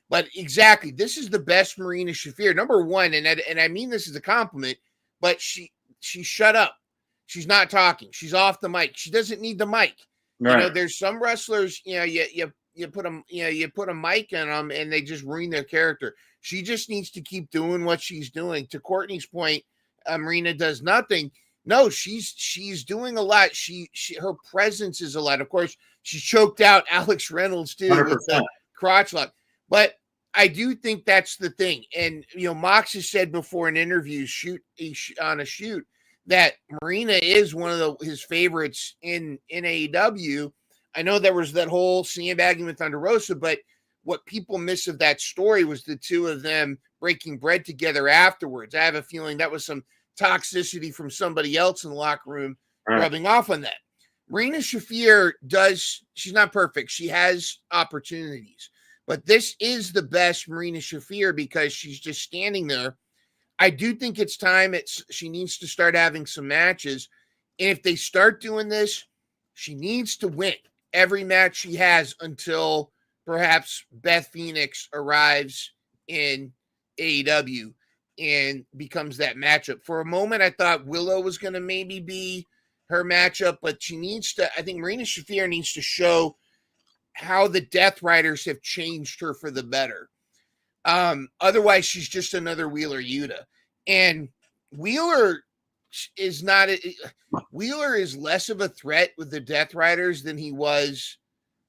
But exactly, this is the best Marina Shafir. Number one, and I mean this as a compliment, but she shut up. She's not talking. She's off the mic. She doesn't need the mic. Right. You know, there's some wrestlers, you know, you put a mic in them and they just ruin their character. She just needs to keep doing what she's doing. To Courtney's point, Marina does nothing. No, she's doing a lot. Her presence is a lot. Of course, she choked out Alex Reynolds too 100%. with the crotch lock. But I do think that's the thing. And you know, Mox has said before in interviews, on a shoot, that Marina is one of his favorites in AEW. I know there was that whole sandbagging with Thunder Rosa, but what people miss of that story was the two of them breaking bread together afterwards. I have a feeling that was some toxicity from somebody else in the locker room rubbing off on that. Marina Shafir she's not perfect. She has opportunities, but this is the best Marina Shafir because she's just standing there. I do think it's time she needs to start having some matches. And if they start doing this, she needs to win every match she has until perhaps Beth Phoenix arrives in AEW and becomes that matchup. For a moment, I thought Willow was going to maybe be her matchup, but I think Marina Shafir needs to show how the Death Riders have changed her for the better. Otherwise, she's just another Wheeler Yuta. And Wheeler is less of a threat with the Death Riders than he was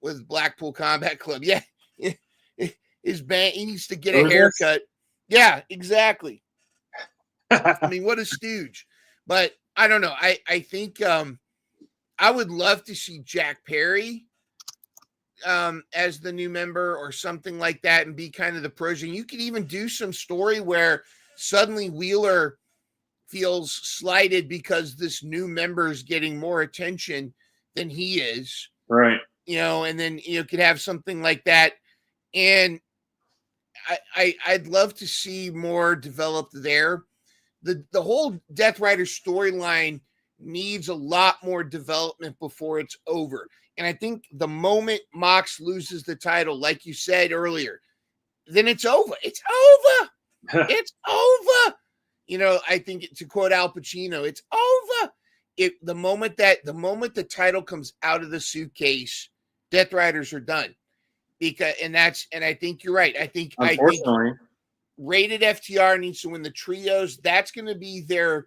with Blackpool Combat Club. Yeah. He needs to get a haircut. Yeah, exactly. I mean, what a stooge. But I don't know. I think I would love to see Jack Perry as the new member or something like that and be kind of the protege. You could even do some story where suddenly Wheeler feels slighted because this new member is getting more attention than he is. Right. You know, and then you could have something like that. And I'd love to see more developed there. The whole Death Rider storyline needs a lot more development before it's over. And I think the moment Mox loses the title, like you said earlier, then it's over. It's over. It's over. You know, I think to quote Al Pacino, it's over. The moment the title comes out of the suitcase, Death Riders are done. And I think you're right. I think Rated FTR needs to win the trios. That's going to be their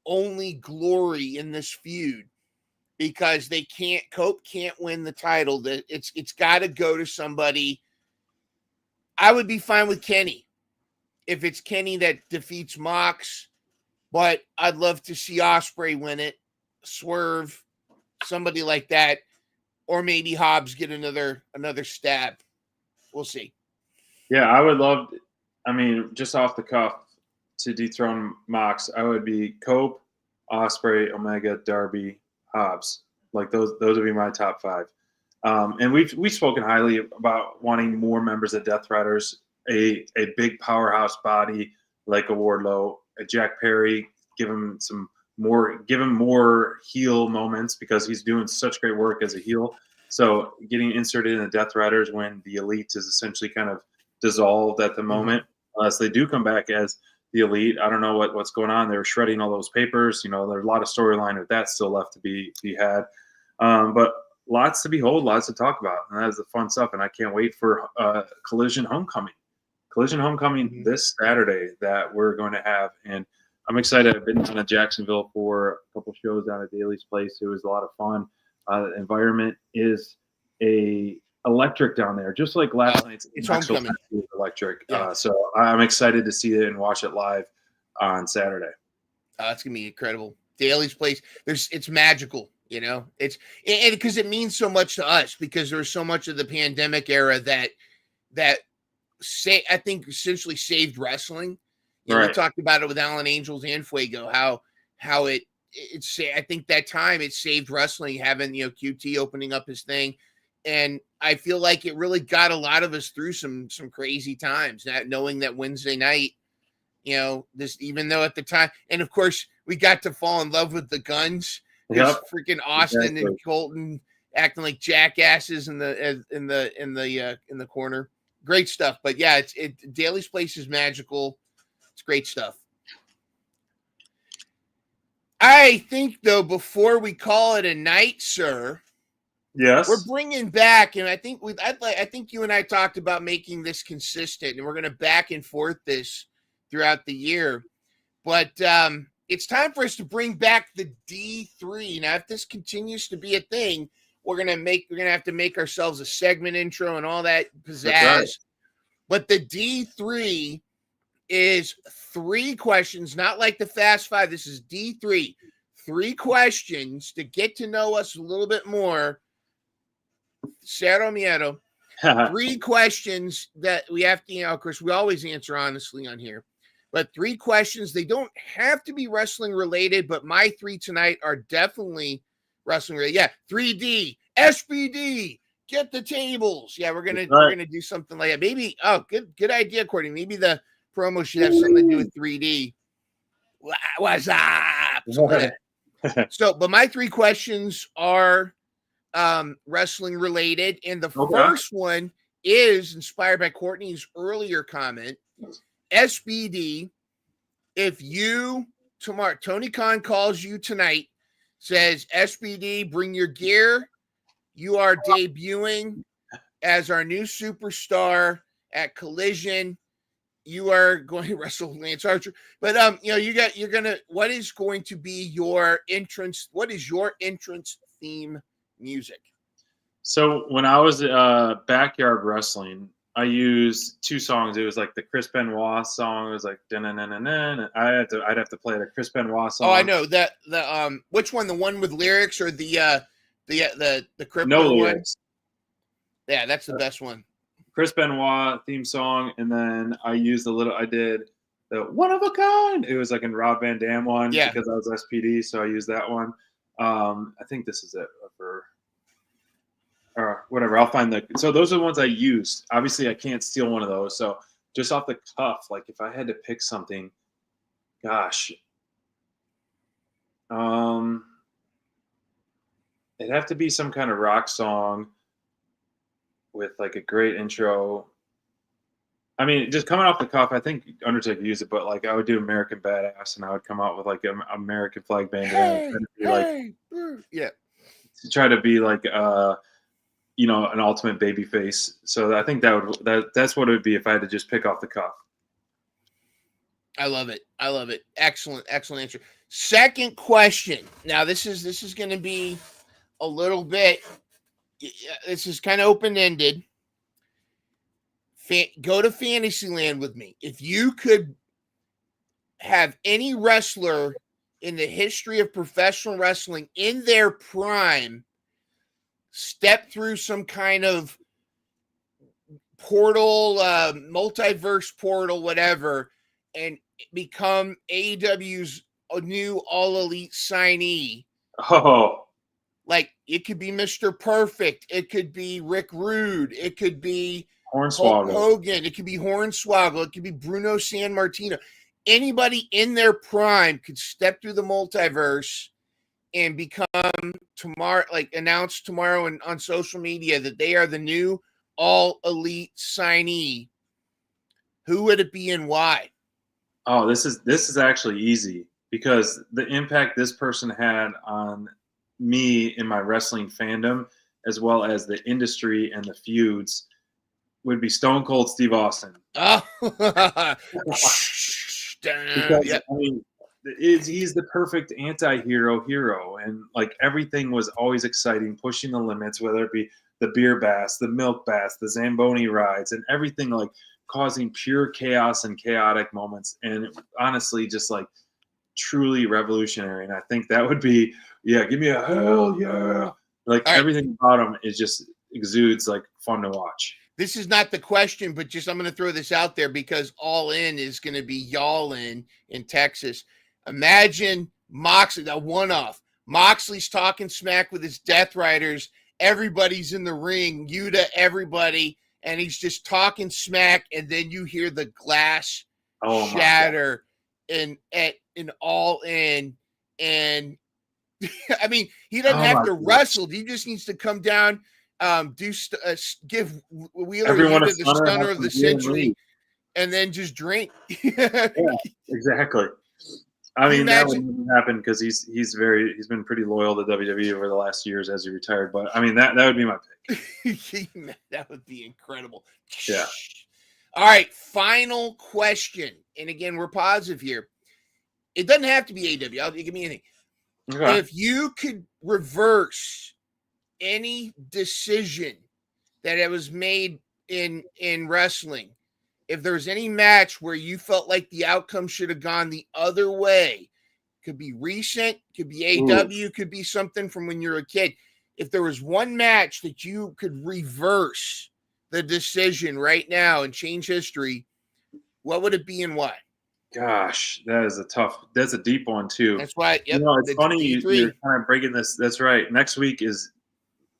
only glory in this feud because Cope can't win the title. It's got to go to somebody. I would be fine with Kenny if it's Kenny that defeats Mox, but I'd love to see Ospreay win it, Swerve, somebody like that, or maybe Hobbs get another stab. We'll see. Yeah, I would love. I mean, just off the cuff, to dethrone Mox, I would be Cope, Ospreay, Omega, Darby, Hobbs. Like those would be my top five. And we've spoken highly about wanting more members of Death Riders, a big powerhouse body like a Wardlow, a Jack Perry, give him more heel moments because he's doing such great work as a heel. So getting inserted in the Death Riders when the Elite is essentially kind of dissolved at the moment, unless they do come back as the Elite. I don't know what's going on. They're shredding all those papers. You know, there's a lot of storyline with that still left to be had. But lots to behold, lots to talk about. And that is the fun stuff. And I can't wait for Collision Homecoming. This Saturday that we're going to have. And I'm excited. I've been down to Jacksonville for a couple shows down at Daly's Place. It was a lot of fun. The environment is electric down there, just like last night's Homecoming was electric. Yeah. So I'm excited to see it and watch it live on Saturday. It's gonna be incredible. Daly's Place, it's magical. You know, it's because it means so much to us because there's so much of the pandemic era that I think essentially saved wrestling. You know, we talked about it with Alan Angels and Fuego, how I think that time it saved wrestling, having, you know, QT opening up his thing. And I feel like it really got a lot of us through some crazy times, not knowing that Wednesday night, this, even though at the time, and of course we got to fall in love with the Guns. Yep. Freaking Austin and Colton acting like jackasses in the corner. Great stuff. But yeah, Daly's Place is magical. It's great stuff. I think though, before we call it a night, sir. Yes, we're bringing back, and I think you and I talked about making this consistent, and we're going to back and forth this throughout the year. But it's time for us to bring back the D3. Now, if this continues to be a thing, we're gonna have to make ourselves a segment intro and all that pizzazz. Right. But the D3 is 3 questions, not like the Fast 5. This is D3. 3 questions to get to know us a little bit more. Cero Miedo. 3 questions that we have to, of course, we always answer honestly on here. But 3 questions, they don't have to be wrestling related, but my 3 tonight are definitely wrestling related. Yeah, 3D, SBD, get the tables. Yeah, we're gonna do something like that. Maybe, good idea, Courtney. Maybe the promo should have something to do with 3D. What's up? So, but my 3 questions are wrestling related, and the first one is inspired by Courtney's earlier comment. SBD, if you tomorrow, Tony Khan calls you tonight, says, SBD, bring your gear. You are debuting as our new superstar at Collision. You are going to wrestle Lance Archer. But what is going to be your entrance? What is your entrance theme music? So when I was backyard wrestling, I used 2 songs. It was like the Chris Benoit song. It was like and I'd have to play the Chris Benoit song. Oh, I know that. The which one? The one with lyrics or the crypto no one? Lyrics. Yeah, that's the best one. Chris Benoit theme song, and then I did the One of a Kind. It was like in Rob Van Dam one because I was SPD, so I used that one. I think this is it for. Or whatever, I'll find so those are the ones I used. Obviously, I can't steal one of those. So just off the cuff, like if I had to pick something, gosh, it'd have to be some kind of rock song with like a great intro. I mean, just coming off the cuff, I think Undertaker used it, but like I would do American Badass, and I would come out with like an American flag band, to try to be like an ultimate baby face. So I think that's what it would be if I had to just pick off the cuff. I love it. Excellent answer. Second question. Now this is going to be a little bit. This is kind of open-ended. Go to Fantasyland with me. If you could have any wrestler in the history of professional wrestling in their prime step through some kind of portal, multiverse portal, whatever, and become AEW's new All Elite signee. Oh, like it could be Mr. Perfect, it could be Rick Rude, it could be Hornswoggle, Hogan, it could be Hornswoggle, it could be Bruno Sammartino. Anybody in their prime could step through the multiverse and become tomorrow, like announced tomorrow and on social media that they are the new All Elite signee. Who would it be and why? Oh, this is actually easy because the impact this person had on me in my wrestling fandom, as well as the industry and the feuds, would be Stone Cold Steve Austin. Oh. Because, I mean, he's the perfect anti-hero hero, and like everything was always exciting, pushing the limits, whether it be the beer baths, the milk baths, the Zamboni rides, and everything, like causing pure chaos and chaotic moments, and honestly just like truly revolutionary. And I think that would be, give me a hell yeah. Like everything about him is just exudes like fun to watch. This is not the question, but just I'm going to throw this out there because All In is going to be Y'all In Texas. Imagine Moxley, that one-off. Moxley's talking smack with his Death Riders, everybody's in the ring, Yuta, everybody, and he's just talking smack, and then you hear the glass shatter and all in. And I mean, he doesn't have to wrestle. He just needs to come down, give Wheeler Everyone Yuta the stunner of the century, and then just drink. Yeah, exactly. I mean, that wouldn't happen because he's been pretty loyal to WWE over the last years as he retired. But I mean, that would be my pick. That would be incredible. Yeah. All right, final question. And again, we're positive here. It doesn't have to be AEW. Give me anything. Okay. If you could reverse any decision that it was made in wrestling, if there's any match where you felt like the outcome should have gone the other way, could be recent, could be AEW, could be something from when you were a kid. If there was one match that you could reverse the decision right now and change history, what would it be and why? Gosh, that's a deep one too. That's why. Yep, it's funny you're kind of breaking this. That's right. Next week is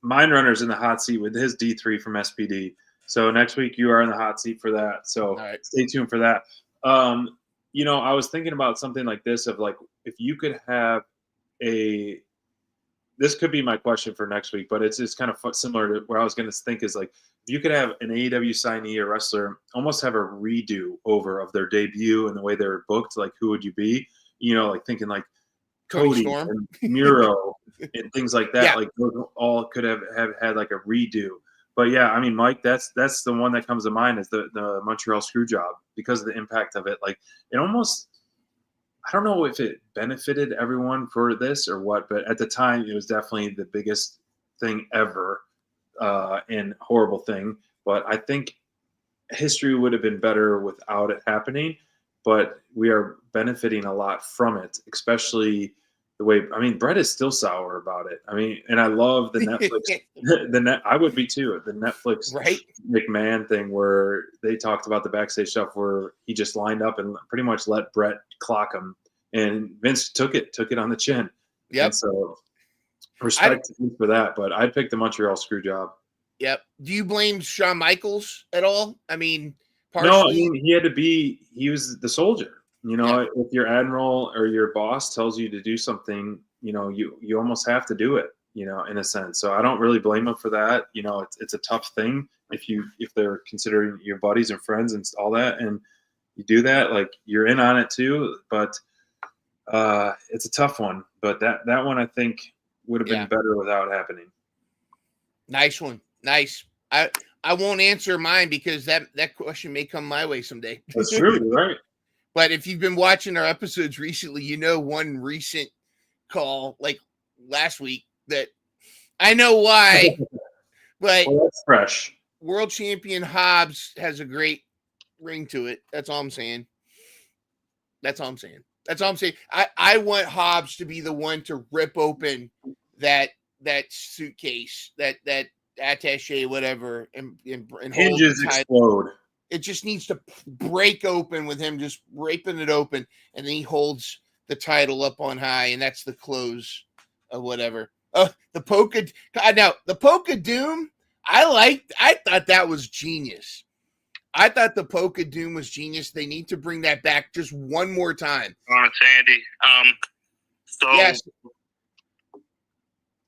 Mindrunner's in the hot seat with his D3 from SPD. So next week you are in the hot seat for that. So stay tuned for that. I was thinking about something like this of like, if you could have this could be my question for next week, but it's just kind of similar to where I was going to think is like, if you could have an AEW signee or wrestler almost have a redo over of their debut and the way they were booked, like who would you be? Like thinking like Cody and Miro and things like that. Yeah. Like those all could have had like a redo. But yeah, I mean, Mike, that's the one that comes to mind is the Montreal Screwjob because of the impact of it. Like it almost, I don't know if it benefited everyone for this or what, but at the time it was definitely the biggest thing ever and horrible thing. But I think history would have been better without it happening. But we are benefiting a lot from it, especially the way, I mean, Brett is still sour about it. I mean, and I love the Netflix, I would be too, the Netflix McMahon thing where they talked about the backstage stuff where he just lined up and pretty much let Brett clock him. And Vince took it on the chin. Yep. And so respect for that, but I'd pick the Montreal Screwjob. Yep. Do you blame Shawn Michaels at all? I mean, partially? No, I mean, he was the soldier. If your admiral or your boss tells you to do something, you almost have to do it, in a sense. So I don't really blame him for that. It's a tough thing if they're considering your buddies and friends and all that, and you do that, like you're in on it too. But it's a tough one. But that one I think would have been better without happening. Nice one. Nice. I won't answer mine because that question may come my way someday. That's true, right? But if you've been watching our episodes recently, one recent call like last week that I know why, but that's fresh. World Champion Hobbs has a great ring to it. That's all I'm saying. I want Hobbs to be the one to rip open that suitcase, that attaché, whatever, and hinges explode. It just needs to break open with him just raping it open, and then he holds the title up on high, and that's the close of whatever. The polka. Now the polka doom. I thought that was genius. I thought the polka doom was genius. They need to bring that back just one more time. It's Andy. Yes.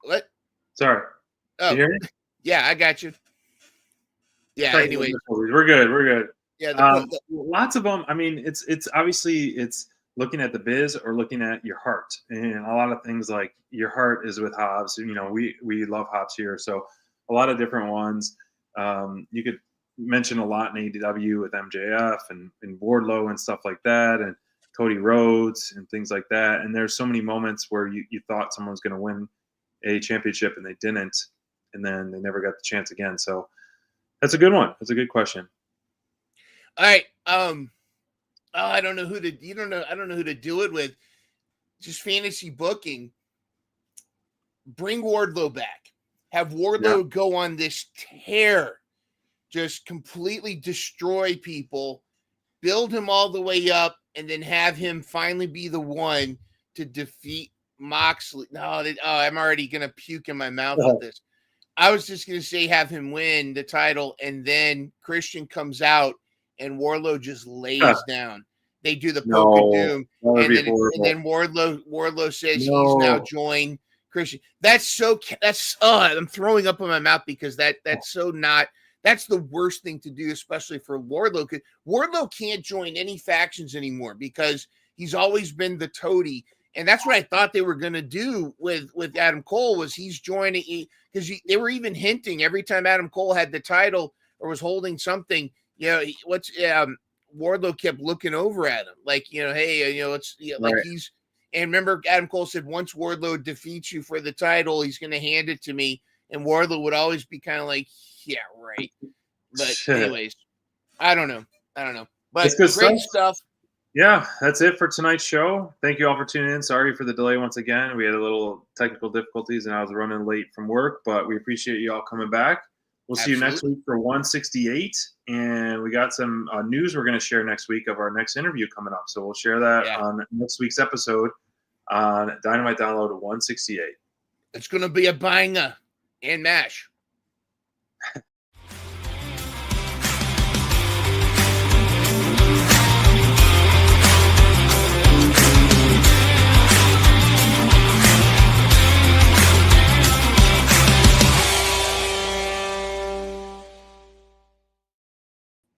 What? Sorry. Oh, you hear me? Yeah, I got you. Yeah. Anyway, we're good. Yeah. Lots of them. I mean, it's obviously it's looking at the biz or looking at your heart, and a lot of things like your heart is with Hobbs. We love Hobbs here, so a lot of different ones. You could mention a lot in AEW with MJF and Wardlow and stuff like that, and Cody Rhodes and things like that. And there's so many moments where you thought someone was going to win a championship and they didn't, and then they never got the chance again. So that's a good one. That's a good question. All right. I don't know who to do it with. Just fantasy booking. Bring Wardlow back. Have Wardlow go on this tear. Just completely destroy people. Build him all the way up, and then have him finally be the one to defeat Moxley. No, I'm already gonna puke in my mouth with this. I was just going to say have him win the title, and then Christian comes out and Wardlow just lays down. They do the poke of doom, and then Wardlow says he's now joined Christian. I'm throwing up in my mouth because that's the worst thing to do, especially for Wardlow. Because Wardlow can't join any factions anymore because he's always been the toady. And that's what I thought they were going to do with Adam Cole was he's joining because they were even hinting every time Adam Cole had the title or was holding something, Wardlow kept looking over at him like, hey, like he's, and remember Adam Cole said once Wardlow defeats you for the title, he's going to hand it to me. And Wardlow would always be kind of like, yeah, right. But anyways, I don't know. But great stuff. Yeah, that's it for tonight's show. Thank you all for tuning in. Sorry for the delay once again. We had a little technical difficulties and I was running late from work, but we appreciate you all coming back. We'll see you next week for 168. And we got some news we're going to share next week of our next interview coming up. So we'll share that on next week's episode on Dynamite Download 168. It's going to be a banger and mash.